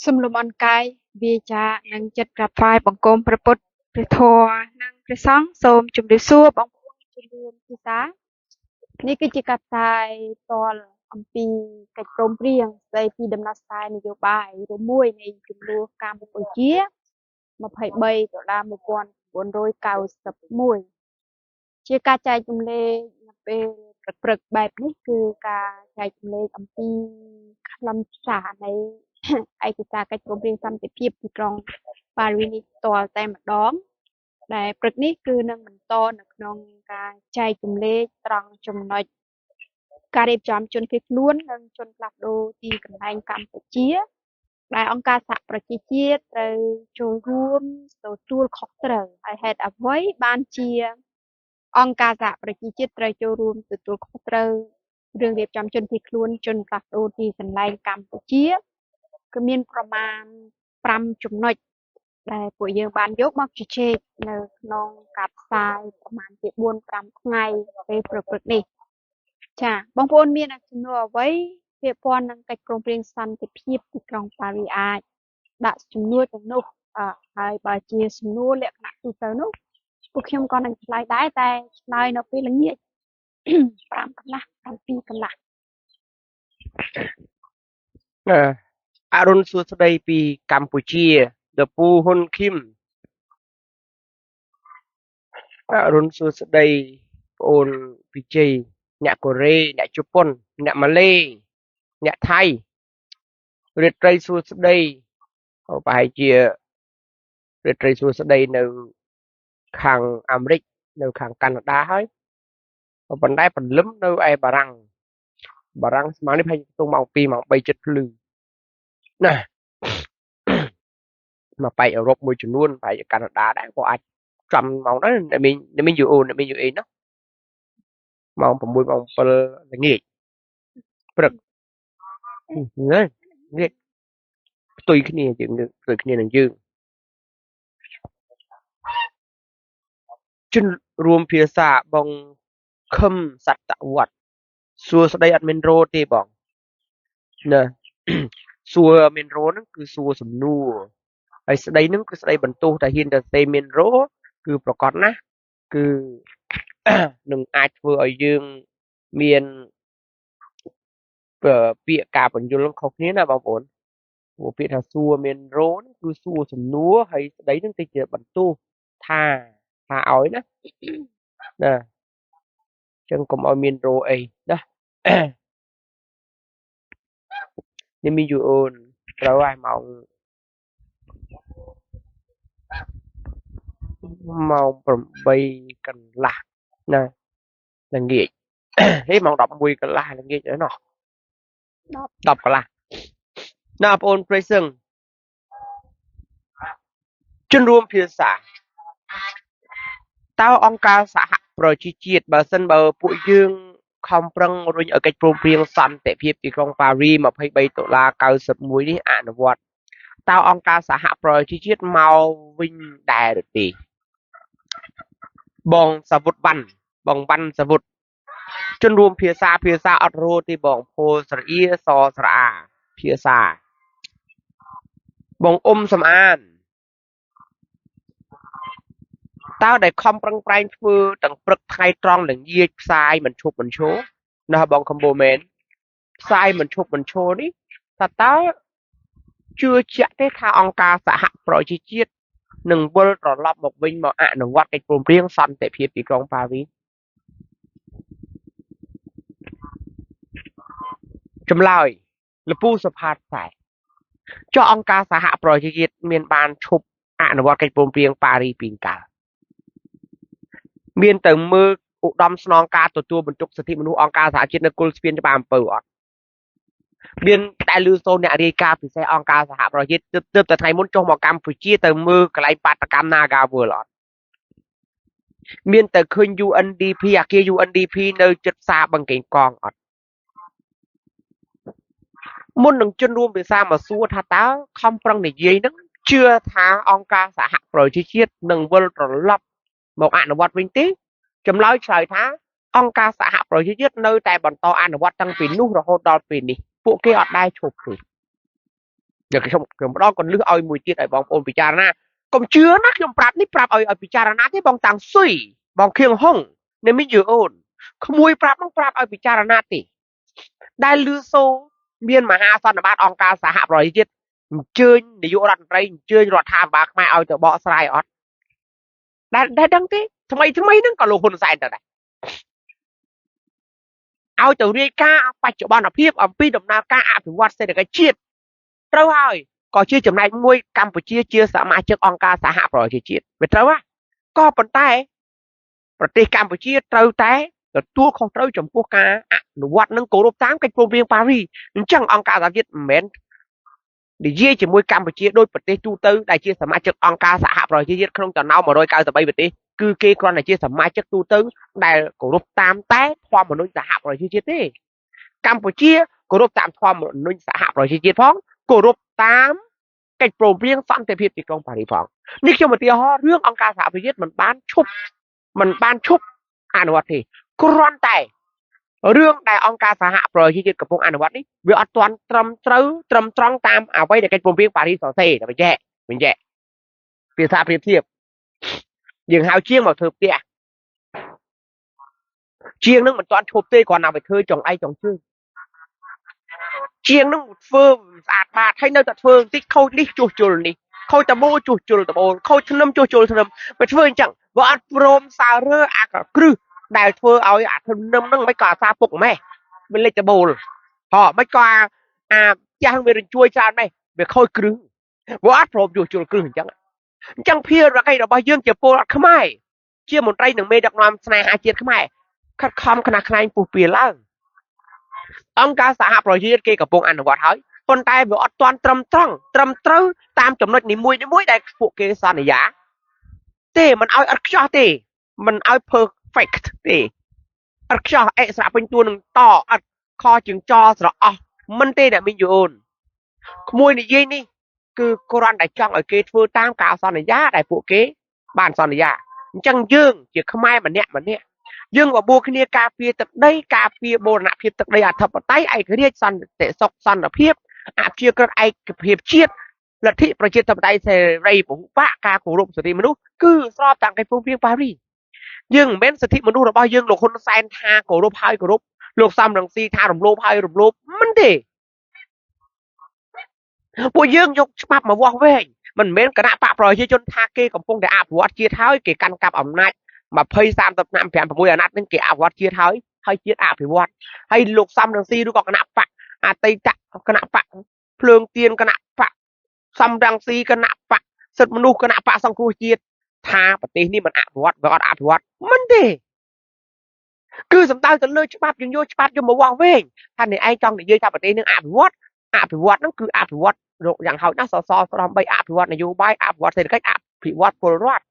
Xâm lùm on cái vì cha nâng chất gặp phai bằng côm pra bút pra thò nâng pra sóng xôm chùm điệp xua bằng bún chùm điệp thì tá. Ní cứ chỉ cặp tài tol âm pi cách trôm riêng dây pi đâm na sai này vô bài rồi mùi này chùm đua cam một chia mà phải bay tổ ra một con bốn đôi cao sập mùi. Chia ca chai chùm lê về prực bài ní cứ ca chai chùm lê âm pi lâm xả này ឯកសារកិច្ចព្រមព្រៀងសន្តិភាពទីក្រុងប៉ារីសនេះផ្ទាល់តែម្ដងដែលព្រឹកនេះគឺនឹងបន្តនៅក្នុងការចែកចម្លែកត្រង់ចំណុចការរៀបចំជនភៀសខ្លួននិងជនផ្លាស់ប្ដូរទីកន្លែងកម្ពុជាដែលអង្គការសហប្រជាជាតិត្រូវចូលរួមទទួលខុសត្រូវហើយហេតុអ្វីបានជាអង្គការសហប្រជាជាតិត្រូវចូលរួមទទួលខុសត្រូវរឿងរៀបចំជនភៀសខ្លួនជនផ្លាស់ប្ដូរទីកន្លែងកម្ពុជា គឺមានប្រមាណ5ចំណុចដែលពួកយើងបានយកមកជជែកនៅក្នុងការផ្សាយប្រមាណជា4-5ថ្ងៃពេលព្រឹកនេះចាបងប្អូនមានចំនួនអ្វីពាក់ព័ន្ធនឹងកិច្ចព្រមព្រៀងសន្តិភាពទីក្រុងប៉ារីសអាចដាក់ចំនួនទាំងនោះហើយបើជាសំណួរលក្ខណៈទូទៅនោះពួកខ្ញុំក៏នឹងឆ្លើយដែរតែឆ្លើយនៅពេលល្ងាច5កន្លះ7កន្លះ អរុនសួស្ដីពីកម្ពុជាដពូហ៊ុនឃីមអរុនសួស្ដីបងអូនពីជ័យអ្នកកូរ៉េអ្នកជប៉ុនអ្នកម៉ាឡេអ្នកថៃរាត្រីសួស្ដីប្រហែលជារាត្រីសួស្ដីនៅខាងអាមេរិកនៅខាងកាណាដាហើយប៉ុន្តែព្រលឹមនៅឯបារាំងស្មើនេះប្រហែលជាខ្ទង់ម៉ោង2ម៉ោង3ចិត្តភ្លឺណាមកបែកអឺរ៉ុបមួយចំនួនបែកកាណាដាដែរក៏អាចចំម៉ោងដែរអ្នកមានយូអូអ្នកមានយូអេណាម៉ោង6ម៉ោង7ល្ងាចព្រឹកនេះផ្ទុយគ្នាយើងផ្ទុយគ្នានឹងយើងជនរួមភាសាបងខឹមសតវត្តសួស្ដីអត់មានរោទេបងណាសួរមានរោហ្នឹងគឺសួរសំណួរហើយស្ដីហ្នឹងគឺស្ដីបន្ទោសតែហ៊ានតែទេមានរោគឺប្រកាសណាស់គឺនឹងអាចធ្វើឲ្យយើងមានពាក្យការបញ្យលខុសគ្នាណាបងប្អូនព្រោះពាក្យថាសួរមានរោគឺសួរសំណួរហើយស្ដីហ្នឹងតិចជាបន្ទោសថាឲ្យណាណាអញ្ចឹងកុំឲ្យមានរោអីណានេះមានយូអូនត្រូវហើយម៉ោង8កន្លះណាល្ងាចហេម៉ោង11កន្លះល្ងាចហើយណោះ10កន្លះណាបងប្អូនព្រៃសឹងជនរួមភាសាតើអង្គការសហប្រជាជាតិបើសិនបើពួកយើងខំប្រឹងរុញឲ្យកិច្ចព្រមព្រៀងសន្តិភាពទីក្រុងប៉ារីស23ដុល្លារ91នេះអនុវត្តតើអង្គការសហប្រជាជាតិមកវិញដែរឬទេបងសាវុតវ៉ាន់បងវ៉ាន់សាវុតជនរួមភាសាអត់រោទេបងពោស្រអ៊ីសស្រអាភាសាបងសំអានតើដែលខំប្រឹងប្រែងធ្វើទាំងព្រឹកថ្ងៃត្រង់ល្ងាចផ្សាយមិនឈប់មិនឈរណាបងខំបូមែនផ្សាយមិនឈប់មិនឈរនេះតើជឿជាក់ទេថាអង្គការសហប្រជាជាតិនឹងវិលត្រឡប់មកវិញមកអនុវត្តកិច្ចព្រមព្រៀងសន្តិភាពទីក្រុងប៉ារីសចម្លើយលពូសុផាតខ្សែចុះអង្គការសហប្រជាជាតិមានបានឈប់អនុវត្តកិច្ចព្រមព្រៀងប៉ារីសពីកាលមានទៅមើលឧត្តមស្នងការទទួលបន្ទុកសិទ្ធិមនុស្សអង្គការសហជាតិនៅគុលស្ពានច្បារអំពៅអត់មានតែលឺសូនអ្នករាយការណ៍ពិសេសអង្គការសហប្រជាជាតិទើបតែថ្ងៃមុនចុះមកកម្ពុជាទៅមើលកន្លែងបាតកម្ម Nagawal អត់មានតែឃើញ UNDP អាគារ UNDP នៅជិតផ្សារបឹងកេងកងអត់មុននឹងជនរួមភាសាមកសួរថាតើខំប្រឹងនិយាយហ្នឹងជឿថាអង្គការសហប្រជាជាតិនឹងវិលត្រឡប់មកអនុវត្តវិញទេចម្លើយឆ្លើយថាអង្គការសហប្រជាជាតិនៅតែបន្តអនុវត្តតាំងពីនោះរហូតដល់ពេលនេះពួកគេអត់ដែរឈប់ទេ giờ cái đó còn lứa oi mùi tiết ở bong ôn bị cha na còn chưa nát trong prap ní prap oi bị cha na thế bong tàng suy bong khiêng hong nên mới dự ôn không mùi prap nó prap oi bị cha na tìได้ลือโซเมียนมหาสันบาตองการสหประชาชาติเชิญนายกรัฐมนตรีเชิญรัฐบาลมาเอาแต่เบาสลายออดได้ดังที่ทำไมนั่งก็ลงคนใส่แต่ไหนเอาแต่เรียกาปัจจุบันอภิบอัมพีดำนาการอภิวัตเศรษฐกิจชีพเราให้ก็ชื่อจำนายมวยกัมพูชีเชื่อสามารถเชื่อองการสหประชาชาติเป็นเราว่าก็เป็นแต่ประเทศกัมพูชีเราแต่ตัวของเราจำพวกกาหรือวัดนั่งโกรธตามกันโปรเบียงปารีจังองการสหประชาชาติเหม็นดิเย่จะมวยกัมพูชีโดยประเทศจูเตอร์ได้เชื่อสามารถเชื่อองการสหประชาชาติครองต่อเนามาโดยการสบายประเทศคือเกย์กรอนได้เชื่อสามารถเชื่อจูเตอร์ได้โกรธตามแต่ความมนุษย์สหประชาชาติกัมพูชีโกรธตามความมนุษย์สหประชาชาติพ้องโกรธตามกันโปรเบียงสันติภาพที่กองปารีพ้องนี่คือมาเตียฮอเรื่ององการสหประชาชาติมันบ้านชุบอ่านวัดที่กรอนแต่เรื่องใดองการสหประชาชาติกับพวกอนุวัตนี่เวลาตอนตรมตามเอาไว้ในการปรุงเปลี่ยนปารีสเซ่แต่ไม่แย่เปรียบเทียบอย่างหาวเชียงมาเถิบเตี้ยเชียงนึงมันตอนชบเต้ก่อนเอาไปเธอจงไอจงชื่อเชียงนึงเฟิร์มสะอาดบาดให้เนื้อตัดเฟิร์มที่เขาลิจูจุลนี่เขาจะโบจูจุลตะโบเขาชนำจูจุลชนำไปเฟิร์มจังว่าอัดโปรมซาเรออากกรึได้เฟิร์เอาอัดชนำนั่งไม่ก่อซาปุกแม่เป็นเลยจะโบลhọไม่ก่อจ้างไปเรียนช่วยจานไหมไปค่อยกรึว่าอัดโปรมจูจุลกรึจังเพียรอะไรเราบ้ายังจะโปรดขมายเชื่อมนใจหนึ่งเมดักนามสนายหาเจียดขมายคัดคำขนาดขนาดปูเปียล่างองการสหประชาชาติเกี่ยวกับพวกอันวัดเฮ้ยคนไทยบอกตอนตรำตรึตามจำนวนนิมวยได้พวกเกสรยาเต้มันเอาอักษรเต้มันเอา perfect เต้อักษรเอสระเป็นตัวหนึ่งต่ออัดคอจึงจอสระอ๋อมันเต้เนี่ยไม่โยนขโมยนี่ยี่นี่คือโครันได้จ้องไอ้เกย์ฟื้นตามกาสอนยาได้พวกเกย์บ้านสอนยาจังยื่งเจียขมายมันเนี่ยยื่งว่าบัวขี้กาเปียตักได้กาเปียโบนะเพียบตักได้อัฐปไตไอ้เรียกสันเตะซอกสันเพียบอาเชียกระไอ้เพียบเชียดลัทธิประชาธิปไตยเสรีปุปะกาโกรมสติมนุษย์คือสอบต่างกันพวกเพียงปารียื่งเม้นสติมนุษย์เราบ้ายื่งหลอกคนแซนทาโกรมพายโกรมหลอกซ้ำหลังซีทาหลงโลพายหลงโลมันเดพวกยื่งยกฉบับมาว่าเว้ยมันเม้นกระดาษปะปล่อยเชื่อจนทาเกกับพงแต่อาบวัดเชียเท้าเกกันกับอำนาจมาเพย์สามตับน้ำแผ่นผมวยอนัดนั่นเกอาบวัดเชียเท้าให้เชียอาบวัดให้ลูกซ้ำดังซีดูก่อนกระดาษปะอาตีจักกระดาษปะเพลิงเตียนกระดาษปะซ้ำดังซีกระดาษปะสุดมนุษย์กระดาษปะสังคูเชียทาปฏินี่มันอาบวัดแบบอาบวัดมันเดคือสำคัญจะเลือกฉบับยังโยฉบับยังมาว่าเว้ยท่านในไอ้จังในยืนจับปฏินึงอาบวัดนั่นคืออาบวัดอย่างเขาหน้าสอสอสลอมใบอาบวัดนโยบายอาบวัดเศรษฐกิจอาบวัดโพลรัฐ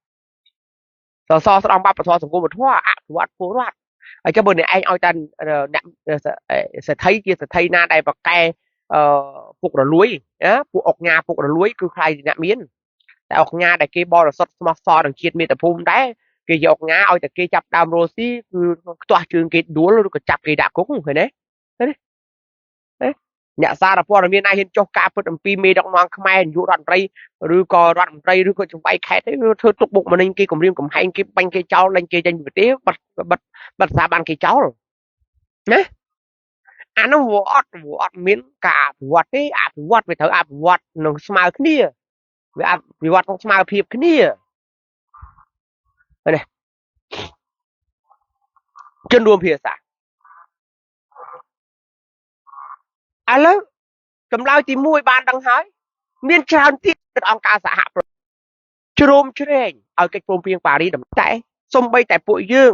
สอสอสลอมบัตรประทอสังคมทั่วอาบวัดโพลรัฐไอ้เจ้าบนเนี่ยไอ้เอาจันเนี่ยเสถียรเสถียรนาได้แบบแกพวกเราลุยพวกออกงาพวกเราลุยคือใครเนี่ยมีนแต่ออกงาได้เกย์บอลสดสมาร์ทฟอนด์เขียนมีแต่ภูมิได้เกย์ออกงาเอาแต่เกย์จับดามโรซี่คือตัวtrườngเกย์ดัวแล้วก็จับเกย์ดักกุ้งเห็นไหมเนี่ยซาดาพอเรามีนายเห็นโจกาเปิดปีเมดอกนองขมายอยู่รันไรหรือก็รันไรหรือก็จุงไปแค่เธอตกบุกมันเกี่ยกับเรื่องกับให้เกี่ยบังเกี่ยเจ้าเล่นเกี่ยจันอยู่เตี้ยบัดสาบันเกี่ยเจ้านะอันนั้นวัดมิ้นกาวัดที่อาบวัดไปเถอะอาบวัดหนึ่งสมาร์ทนี่ไปอาบวัดของสมาร์ทเพียบนี่เนี่ยจนรวมเพียสาอันแล้วกำลังจีมวยบานดังหายเมียนชาวที่เป็นองค์การสหประชาชาติโจมเชงเอาเก็บโปรเพียงปารีดำแต่ส้มใบแต่ปุ๋ยยื่ง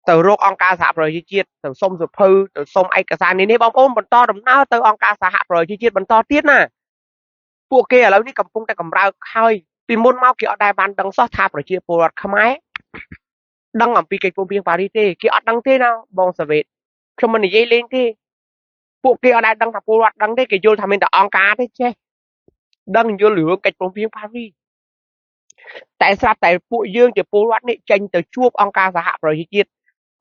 แต่โรคองค์การสหประชาชาติแต่ส้มสุดพื้แต่ส้มไอกระสานนี้บางองค์บรรทอดำน้าแต่องค์การสหประชาชาติบรรทอเตี้ยน่ะพวกเกย์แล้วนี่กำปุงแต่กำราคอยปีมุนเมาเกี่ยวได้บานดังซอทาประชาปวดขมายดังอ่ำปีเก็บโปรเพียงปารีเต้เกี่ยวดังเต้น่ะบองสเวทชมมันนี่ยัยเล่นเต้พวกเกย์ได้ดังทับปวดดังเต้เกี่ยวทำเป็นแต่องค์การได้ใช่ดังโยเหลือเก็บโปรเพียงปารีแต่สำหรับแต่ពួកយើងជាពលរដ្ឋនេះចេញទៅជួបអង្គការសហប្រជាជាតិ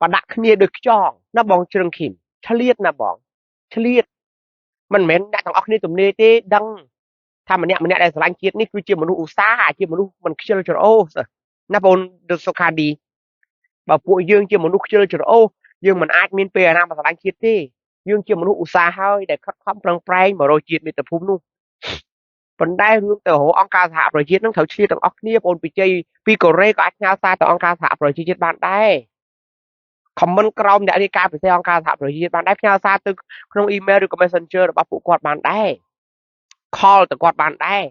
បដាក់គ្នាដូចខ្យងណាបងជ្រឹងឃីមឆ្លៀតណាបងឆ្លៀត มันเหม็นអ្នកទាំងអស់គ្នាទំនេរទេដឹងថាម្នាក់ដែលស្រឡាញ់ជាតិនេះគឺជាមនុស្សឧស្សាហ៍ជាមនុស្សមិនខ្ជិលច្រអូសណាបងសុខាឌីបើពួកយើងជាមនុស្សខ្ជិលច្រអូសយើងមិនអាចមានពេលអាណាមកស្រឡាញ់ជាតិទេយើងជាមនុស្សឧស្សាហ៍ហើយដែលខិតខំប្រឹងប្រែងមករកជាតិមាតុភូមិនោះប៉ុន្តែរឿងទៅរកអង្គការសហប្រជាជាតិនឹងត្រូវឆ្លៀតទាំងអស់គ្នាបងពីជ័យពីកូរ៉េក៏អាចផ្ញើសារទៅអង្គការសហប្រជាជាតិបានដែរ comment ក្រោមអ្នករាយការណ៍ពិសេសអង្គការសហប្រជាជាតិបានដែរផ្ញើសារទៅក្នុង email ឬក៏ messenger របស់ពួកគាត់បានដែរ call ទៅគាត់បានដែរ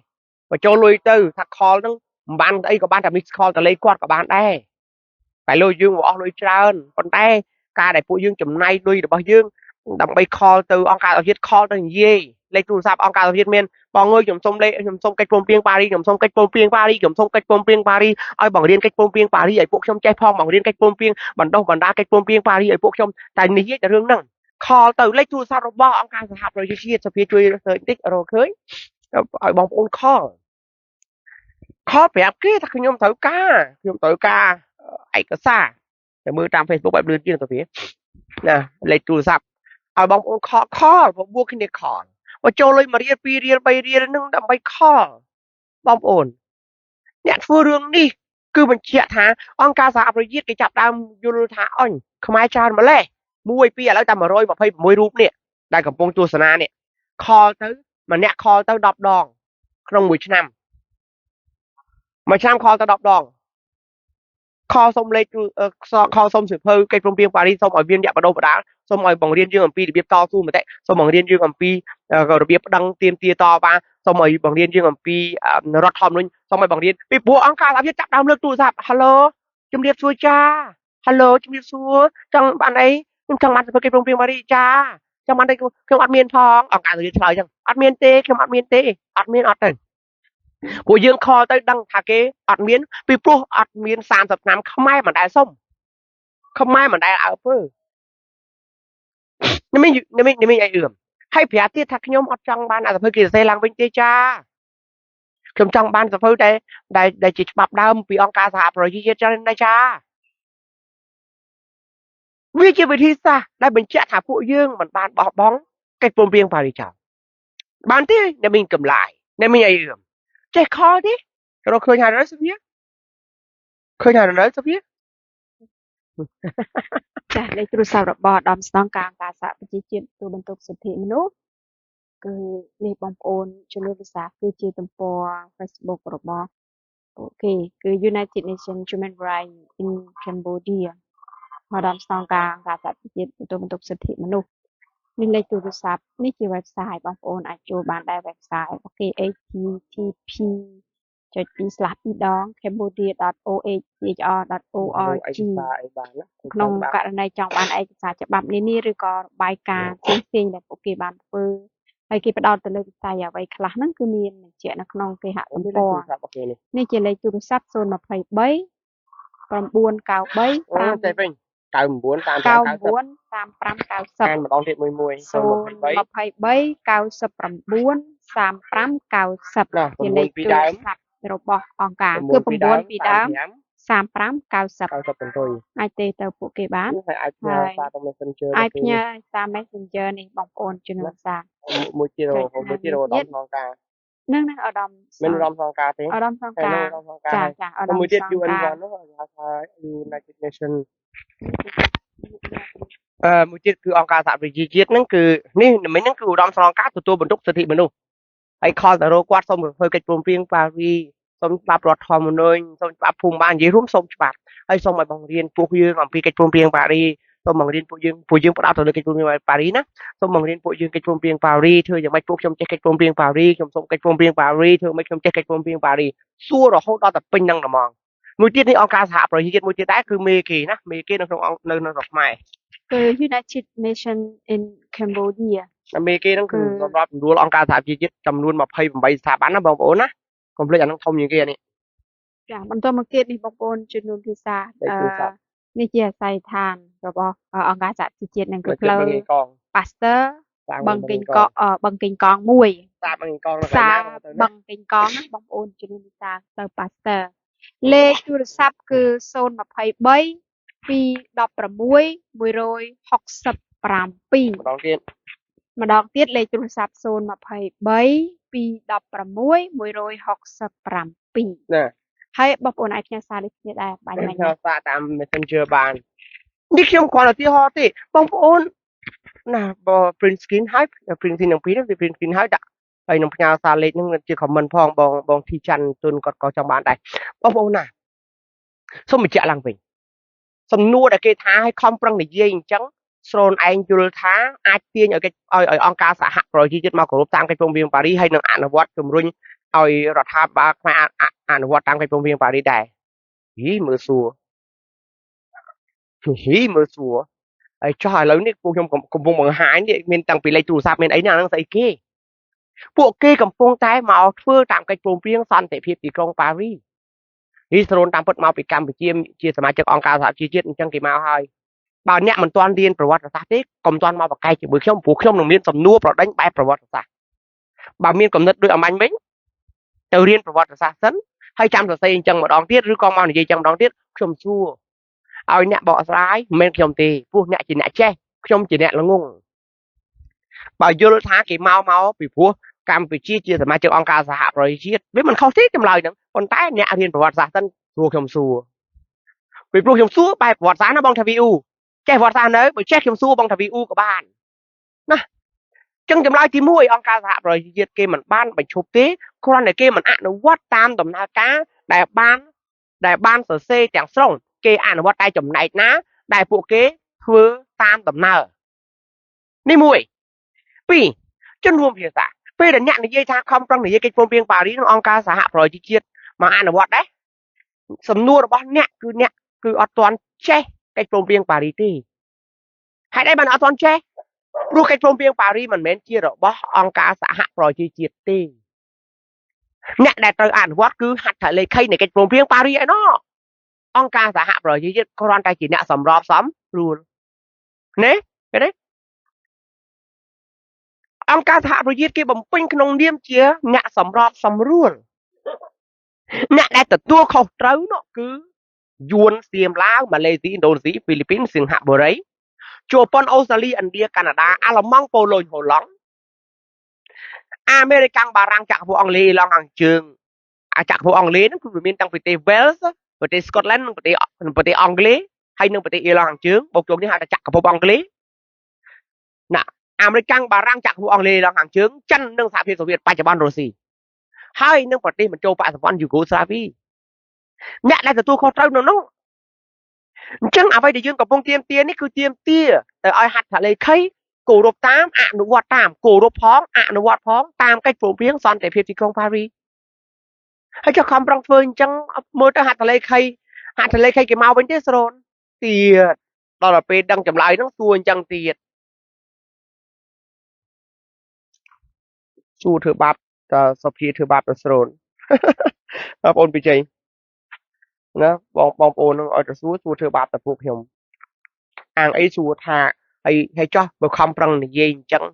បញ្ចូលលុយទៅថា call ហ្នឹងមិនបានអីក៏បានតែ miss call ទៅលេខគាត់ក៏បានដែរតែលុយយើងអស់លុយច្រើនប៉ុន្តែការដែលពួកយើងចំណាយលុយរបស់យើងដើម្បី call ទៅអង្គការសហជាតិ call ទៅនិយាយលេខទូរស័ព្ទអង្គការសហជាតិមានបងអើយខ្ញុំសុំលេខខ្ញុំសុំកិច្ចព្រមព្រៀងប៉ារីសខ្ញុំសុំកិច្ចព្រមព្រៀងប៉ារីសខ្ញុំសុំកិច្ចព្រមព្រៀងប៉ារីសឲ្យបងរៀនកិច្ចព្រមព្រៀងប៉ារីសឲ្យពួកខ្ញុំចេះផងបងរៀនកិច្ចព្រមព្រៀងបណ្ដុះបណ្ដាកិច្ចព្រមព្រៀងប៉ារីសឲ្យពួកខ្ញុំតែនិយាយតែរឿងហ្នឹង call ទៅលេខទូរស័ព្ទរបស់អង្គការសហប្រជាជាតិសភាជួយ search បន្តិចរកឃើញឲ្យបងប្អូន call ប្រាប់គេថាខ្ញុំត្រូវការឯកសារតែមើលតាម Facebook បែបលឿនជាងទៅវាណាលេខទូរស័ព្ទឲ្យបងប្អូន call បបួលគ្នា call បើចូលលុយ1រៀល2រៀល3រៀលហ្នឹងដើម្បី call បងប្អូនអ្នកធ្វើរឿងនេះគឺបញ្ជាក់ថាអង្គការសហប្រជាជាតិគេចាប់ដើមយល់ថាអញខ្មែរច្រើនម្លេះ1 2ឥឡូវតែ126រូបនេះដែលកំពុងទស្សនានេះ call ទៅម្នាក់ call ទៅ10ដងក្នុងមួយឆ្នាំ មួយឆ្នាំ call ទៅ10ដង call សុំលេខ call សុំសិភៅកិច្ចព្រមព្រៀងប៉ារីសសុំឲ្យមានអ្នកបដិបដាសុំឲ្យបង្រៀនយើងអំពីរបៀបតស៊ូមតិសុំបង្រៀនយើងអំពីរបៀបប្តឹងទាមទារតវ៉ាសុំឲ្យបង្រៀនយើងអំពីរដ្ឋធម្មនុញ្ញសុំឲ្យបង្រៀនពីព្រោះអង្គការសហជាតិចាប់ដើមលើកទូរស័ព្ទ Hello ជំរាបសួរចា Hello ជំរាបសួរចង់បានអីខ្ញុំចង់បានសិភៅកិច្ចព្រមព្រៀងប៉ារីសចាចង់បានតែខ្ញុំអត់មានផងអង្គការសហជាតិឆ្លើយចឹងអត់មានទេខ្ញុំអត់មានទេអត់មានអត់ទៅពួកយើង call ទៅដឹងថាគេអត់មានពីព្រោះអត់មាន30ឆ្នាំខ្មែរមិនដែលសុំខ្មែរមិនដែលអើពើនេះអីអឿមហើយប្រាប់ទៀតថាខ្ញុំអត់ចង់បានអាសភៅគេសរសេរឡើងវិញទេចាខ្ញុំចង់បានសភៅដែលជាច្បាប់ដើមពីអង្គការសហប្រជាជាតិចឹងដែរចាវាជាវិធីសាស្ត្រដែលបញ្ជាក់ថាពួកយើងមិនបានបោះបង់កិច្ចព្រមព្រៀងប៉ារីសចោលបានទេអ្នកមានកម្លាយអ្នកមានអីអឿមចេះ call ទេរកឃើញហើយទៅសុភាឃើញហើយទៅសុភា ចាលេខទូរស័ព្ទរបស់ឧត្តមស្នងការអង្គការសហប្រជាជាតិទូបន្ទុកសិទ្ធិមនុស្សគឺនេះបងប្អូនជំនួយភាសាគឺជាទំព័រ Facebook របស់ពួកគេគឺ United Nations Human Rights in Cambodia ឧត្តមស្នងការអង្គការសហប្រជាជាតិទូបន្ទុកសិទ្ធិមនុស្សនេះលេខទូរស័ព្ទនេះជា website បងប្អូនអាចចូលបានដែរ website របស់គេ http://cambodia.ohr.org ក្នុងករណីចង់បានឯកសារច្បាប់នានាឬក៏របាយការណ៍ផ្សេងៗដែលពួកគេបានធ្វើហើយគេផ្ដោតទៅលើវិស័យអ្វីខ្លះហ្នឹងគឺមានបញ្ជាក់នៅក្នុងគេហទំព័រនេះជាលេខទូរស័ព្ទ023 993 5តែវិញ99 3590ម្ដងទៀតម្លេខទូរស័ព្ទរបស់អង្គការគឺ9ពីដើម3590អាចទេទៅពួកគេបានហើយអាចផ្ញើសារទៅ Messenger អាចផ្ញើសារ Messenger នេះបងប្អូនជំនួសសារមួយទៀតឧត្តមស្នងការនឹងឧត្តមមានឧត្តមស្នងការទេឧត្តមស្នងការចាឧត្តមមួយទៀត UN នោះថា United Nation មួយទៀតគឺអង្គការសហប្រជាជាតិហ្នឹងគឺនេះមិញហ្នឹងគឺឧត្តមស្នងការទទួលបន្ទុកសិទ្ធិមនុស្សហើយខលទៅរកគាត់សូមធ្វើកិច្ចព្រមព្រៀងប៉ារីសសូមច្បាប់រដ្ឋធម្មនុញ្ញសូមច្បាប់ភូមិបាននិយាយរួមសូមច្បាប់ហើយសូមឲ្យបង្រៀនពួកយើងអំពីកិច្ចព្រមព្រៀងប៉ារីសសូមបង្រៀនពួកយើងផ្ដោតទៅលើកិច្ចព្រមព្រៀងប៉ារីសណាសូមបង្រៀនពួកយើងកិច្ចព្រមព្រៀងប៉ារីសធ្វើយ៉ាងម៉េចពួកខ្ញុំចេះកិច្ចព្រមព្រៀងប៉ារីសខ្ញុំសូមកិច្ចព្រមព្រៀងប៉ារីសធ្វើម៉េចខ្ញុំចេះកិច្ចព្រមព្រៀងប៉ារីសសួររហូតដល់តែពេញហ្នឹងហ្មងមួយទៀតនេះអង្គការសហប្រជាជាតិមួយទៀតដែរគឺមេគេណាមេគេនៅក្នុងស្រុកខ្មែរគឺ United Nations in Cambodia មេគេហ្នឹងគឺសម្រាប់រួលអង្គការសហប្រជាជាតិចំនួន28ស្ថាប័នណាបងប្អូនណាកុំភ្លេចអាហ្នឹងធំជាងគេនេះចាបន្តមកទៀតនេះបងប្អូនជំនួសភាសានេះជាអាស័យដ្ឋានរបស់អង្គការសហប្រជាជាតិនឹងគឺផ្លូវ Pasteur បឹងកេងកង1សាបឹងកេងកងនៅសាបឹងកេងកងណាបងប្អូនជំនួសភាសាទៅ Pasteur លេខទូរស័ព្ទគឺ023 216 167ម្ដងទៀត ម្ដងទៀតលេខទូរស័ព្ទ023 216 167 ណា ហើយបងប្អូនអាចផ្ញើសារដូចគ្នាដែរបាញ់មិញ ផ្ញើសារតាម Messenger បាននេះខ្ញុំគ្រាន់តែឧទាហរណ៍ទេបងប្អូនណាបើ print screen ហើយ print screen នឹងពីរវា print screen ហើយដាក់ហើយនឹងផ្ញើសារលេខហ្នឹងជា comment ផងបងធីច័ន្ទទុនគាត់ក៏ចង់បានដែរបងប្អូនណាសូមបញ្ជាក់ឡើងវិញសំណួរដែលគេថាឲ្យខំប្រឹងនិយាយអញ្ចឹងស្រូនឯងយល់ថាអាចទាញឲ្យអង្គការសហប្រជាជាតិមកគោរពតាមកិច្ចព្រមព្រៀងប៉ារីសហើយនឹងអនុវត្តជំរុញឲ្យរដ្ឋាភិបាលខ្មែរអនុវត្តតាមកិច្ចព្រមព្រៀងប៉ារីសដែរហីមើលសួរហើយចុះឥឡូវនេះពួកខ្ញុំកំពុងបង្ហាញនេះមានតាំងពីលេខទូរស័ព្ទមានអីហ្នឹងអាហ្នឹងស្អីគេពួកគេកំពុងតែមកធ្វើតាមកិច្ចព្រមព្រៀងសន្តិភាពទីក្រុងប៉ារីសនេះស្រូនតាមពិតមកពីកម្ពុជាជាសមាជិកអង្គការសហប្រជាជាតិអញ្ចឹងគេមកហើយបើអ្នកមិនទាន់រៀនប្រវត្តិសាស្ត្រទេកុំទាន់មកបកកាយជាមួយខ្ញុំព្រោះខ្ញុំនឹងមានសំណួរប្រដេញបែបប្រវត្តិសាស្ត្របើមានកំណត់ដូចអាមាញ់វិញទៅរៀនប្រវត្តិសាស្ត្រសិនហើយចាំសរសេរអញ្ចឹងម្ដងទៀតឬក៏មកនិយាយចឹងម្ដងទៀតខ្ញុំសួរឲ្យអ្នកបកស្រាយមិនមែនខ្ញុំទេព្រោះអ្នកជាអ្នកចេះខ្ញុំជាអ្នកល្ងងបើយល់ថាគេមកពីព្រោះកម្ពុជាជាសមាជិកអង្គការសហប្រជាជាតិវាមិនខុសទេចម្លើយហ្នឹងប៉ុន្តែអ្នករៀនប្រវត្តិសាស្ត្រសិនព្រោះខ្ញុំសួរពីព្រោះខ្ញុំសួរបែបប្រវត្តិសាស្ត្រណាបងថាវីអ៊ូចេះប្រវត្តិសាស្ត្រនៅបើចេះខ្ញុំសួរបងថាវីអ៊ូក៏បានណាចឹងចម្លើយទី1អង្គការសហប្រជាជាតិគេមិនបានបញ្ឈប់ទេគ្រាន់តែគេមិនអនុវត្តតាមដំណើរការដែលបានសរសេរទាំងស្រុងគេអនុវត្តតែចំណែកណាដែលពួកគេធ្វើតាមដំណើរនេះ1 2ជនរួមភាសាពេលដែលអ្នកនិយាយថាខំប្រឹងនិយាយកិច្ចព្រមព្រៀងប៉ារីសក្នុងអង្គការសហប្រជាជាតិមកអនុវត្តដែរសំណួររបស់អ្នកគឺអត់ទាន់ចេះកិច្ចព្រមព្រៀងប៉ារីសទេហេតុអីបានអត់ទាន់ចេះព្រោះកិច្ចព្រមព្រៀងប៉ារីសមិនមែនជារបស់អង្គការសហប្រជាជាតិទេអ្នកដែលត្រូវអនុវត្តគឺហត្ថលេខីនៃកិច្ចព្រមព្រៀងប៉ារីសឯណោះអង្គការសហប្រជាជាតិគ្រាន់តែជាអ្នកសម្របសម្រួលណាឃើញទេអង្គការសហប្រជាជាតិគេបំពេញក្នុងនាមជាអ្នកសម្របសម្រួលអ្នកដែលទទួលខុសត្រូវនោះគឺយួនសៀមឡាវម៉ាឡេស៊ីឥណ្ឌូនេស៊ីហ្វីលីពីនសិង្ហបុរីជប៉ុនអូស្ត្រាលីឥណ្ឌាកាណាដាអាល្លឺម៉ង់ប៉ូឡូញហូឡង់អាមេរិកបារាំងចក្រភពអង់គ្លេសឡង់ខាងជើងចក្រភពអង់គ្លេសហ្នឹងគឺវាមានតាំងពីប្រទេស Wales ប្រទេស Scotland និងប្រទេសអង់គ្លេសហើយនិងប្រទេសអ៊ីឡង់ខាងជើងបូកជុំនេះហៅថាចក្រភពអង់គ្លេសណាអាមេរិកបារាំងចក្រភពអង់គ្លេសឡង់ខាងជើងចិននិងសហភាពសូវៀតបច្ចុប្បន្នរុស្ស៊ីហើយនឹងប្រទេសបញ្ចូលបច្ចុប្បន្នយូហ្គោស្លាវីអ្នកដែលទទួលខុសត្រូវនៅនោះអញ្ចឹងអ្វីដែលយើងកំពុងទាមទារនេះគឺទាមទារទៅឲ្យហត្ថលេខីគោរពតាមអនុវត្តតាមគោរពផងអនុវត្តផងតាមកិច្ចព្រមព្រៀងសន្តិភាពទីក្រុងប៉ារីសហើយចុះខំប្រឹងធ្វើអញ្ចឹងមើលទៅហត្ថលេខីគេមកវិញទេស្រូនទៀតដល់ពេលដឹងចម្លើយហ្នឹងសួរអញ្ចឹងទៀតសួរធ្វើបាបតើសុភាធ្វើបាបទៅស្រូនបងប្អូនពីជ័យណាបងប្អូននឹងឲ្យទៅសួរធ្វើបាបទៅពួកខ្ញុំអាងអីសួរថាហើយចោះបើខំប្រឹងនិយាយអញ្ចឹង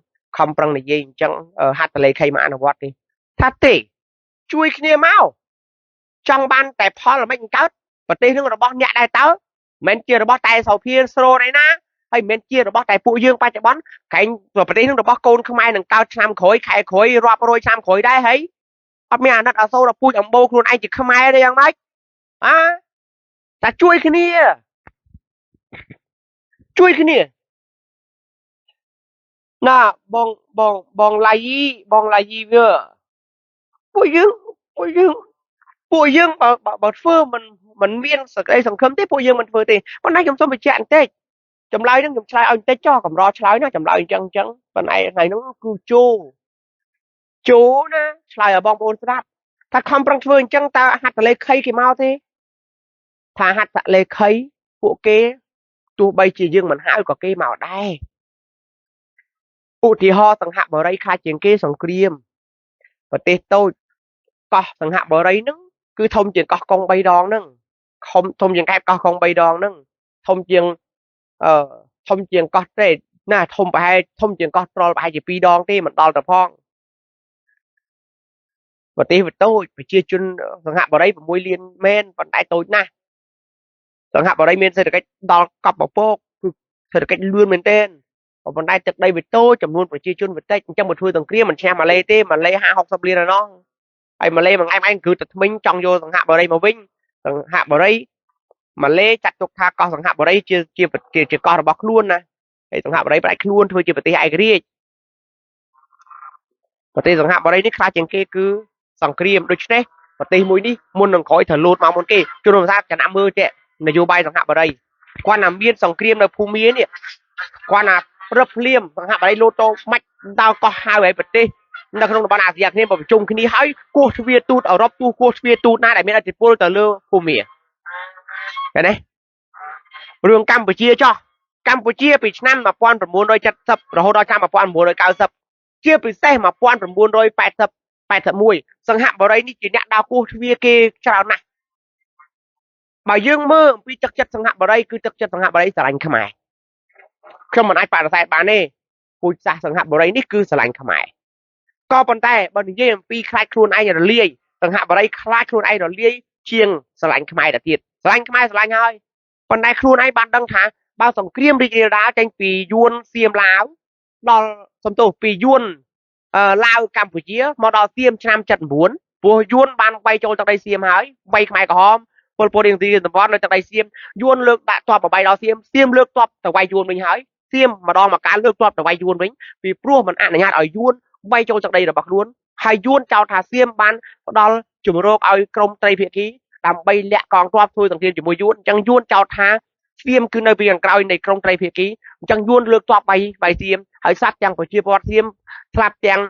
ហត្ថលេខីមកអនុវត្តទេថាទេជួយគ្នាមកចង់បានតែផលមិនកើតប្រទេសនឹងរបស់អ្នកដែរតើមិនជារបស់តែសោភាស្រូនឯណាហើយមិនជារបស់តែពួកយើងបច្ចុប្បន្នកែងប្រទេសនឹងរបស់កូនខ្មែរនឹងកើតឆ្នាំក្រោយខែក្រោយរាប់រយឆ្នាំក្រោយដែរហើយអត់មានអាណិតអាសូរដល់ពូជអម្បូរខ្លួនឯងជាខ្មែរទេយ៉ាងម៉េចតែជួយគ្នាណាបងឡាយីវាពួកយើងបើធ្វើមិនមានសក្តីសង្ឃឹមទេពួកយើងមិនធ្វើទេប៉ុន្តែខ្ញុំសូមបញ្ជាក់បន្តិចចម្លើយហ្នឹងខ្ញុំឆ្លើយឲ្យបន្តិចចោះកម្រឆ្លើយណាចម្លើយអញ្ចឹងប៉ុន្តែថ្ងៃហ្នឹងគឺជោណាឆ្លើយឲ្យបងប្អូនស្ដាប់ថាខំប្រឹងធ្វើអញ្ចឹងតើហត្ថលេខីគេមកទេថាហត្ថលេខីពួកគេទោះបីជាយើងមិនហៅក៏គេមកដែរឧទាហរណ៍សង្ហបុរីខ្លាចជាងគេសង្គ្រាមប្រទេសតូចកោះសង្ហបុរីហ្នឹងគឺធំជាងកោះកុង3ដងហ្នឹងធំជាងខេត្តកោះកុង3ដងហ្នឹងធំជាងកោះទេណាធំជាងកោះត្រល់ប្រហែលជា2ដងទេមិនដល់ទៅផងប្រទេសវាតូចប្រជាជនសង្ហបុរី6លានមែនប៉ុន្តែតូចណាស់សង្ហបុរីមានសេដ្ឋកិច្ចដល់កប់ពពកគឺសេដ្ឋកិច្ចលឿនមែនទែន còn đây thực đây về tôi chấm luônប្រជាchôn về tây trong một thui tầng kia mình xem mà lê 2 học liên là nó ai mà lê bằng anh cứ tật mình trong vô thằng hạ vào đây mà vinh thằng hạ vào đây mà lê chặt chục tha con thằng hạ vào đây chia con là bọc luôn nè thằng hạ vào đây phải luôn thôi chia vật ai cái đi và tây thằng hạ vào đây ní khai chừng kia cứ sòng kriêm đôi chứ và tây mũi đi muốn đừng khói thở lột mà muốn kia cho nó ra cả năm mưa trẻ là vô bay thằng hạ vào đây quan làm biên sòng kriêm là phu mía nè quan là rập liêm thằng hạ vào đây lô tô mạch tao có hai vậy vật đi nó không bao nào giặc nên bảo chung khi đi hái cô Việt tụt ở Europe tu cô Việt tụt na đại miền Tây Pol tờ lơ phu mía cái này rương Campuchia cho Campuchia bị năm mà quan phải muốn đôi chặt sập rồi hồi đó cha mà quan muốn đôi cao sập chia bị xe mà quan phải muốn đôi bài sập mùi sang hạm vào đây đi chỉ nhận đào cô Việt kia chào này bà dương mơ vì chắc chắn sang hạm vào đây cứ chắc chắn sang hạm vào đây sẽ lành khăm mày không mà ai phải là sai bà nè cô cha sang hạm vào đây đi cứ sẽ lành khăm mày có bàn tay bọn dây vì khai khuôn ai rồi liê sang hạm vào đây khai khuôn ai rồi liê chiêng sẽ lành khăm mày đã thiệt sẽ lành hơi còn đây khuôn ai bạn đăng thả bao sòng kriêm đi đá tranh pì yuan xiêm láo đo sòng tổ pì yuan lao Campuchia mà đo xiêm trăm trận muốn vua yuan ban bay cho trong đây xiêm hái bay mai cả hôm Pol Pot điên gì tầm bón lên trong đây xiêm yuan lược đã toa vào bay đo xiêm lược toa từ bay yuan mình hái xiêm mà đo mà cá lược toa từ bay yuan mình vì pro mình ăn nhạt ở yuan bay cho trong đây là bạc luôn hai yuan chào thả xiêm ban đo chủng rô ao công tây phía ký làm bay lẹ còn toa thôi thằng tiên chỉ mua yuan chẳng yuan chào thả xiêm cứ nơi biển cao này trong tây phía ký chẳng yuan lược toa bay xiêm hãy sát chẳng phải chia bọt xiêm slap chẳng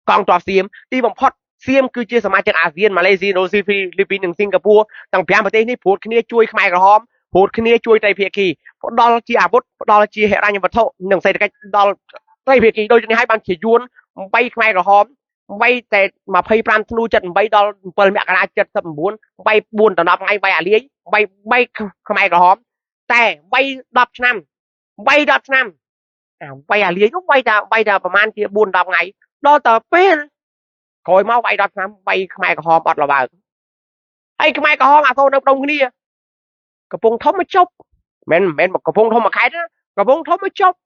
còn toa xiêm đi bằng pot xiêm cứ chiaสมาชิก ASEAN Malaysia Indonesia Philippines Singapore ទាំង5ប្រទេសនេះព្រួតគ្នាជួយខ្មែរក្រហមព្រួតគ្នាជួយត្រីភាគីផ្ដល់ជាអាវុធផ្ដល់ជាហិរញ្ញវត្ថុនិងសេដ្ឋកិច្ចដល់ត្រីភាគីដូចនេះហើយបានជាយួន8ខ្មែរក្រហម8តែ25ធ្នូ78ដល់7មករា79 8 4ដល់10ថ្ងៃ8អាលាយ3ខ្មែរក្រហមតែ3 10ឆ្នាំ3 10ឆ្នាំ3អាលាយនោះ3តែប្រហែលជា4 10ថ្ងៃដល់ទៅពេលក្រោយមក3 10ឆ្នាំ3ខ្មែរក្រហមអត់លបើកហើយខ្មែរក្រហមអាសូននៅក្នុងគ្នាកំពុងធំមកជប់មិនកំពុងធំមកខេតកំពុងធំមកជប់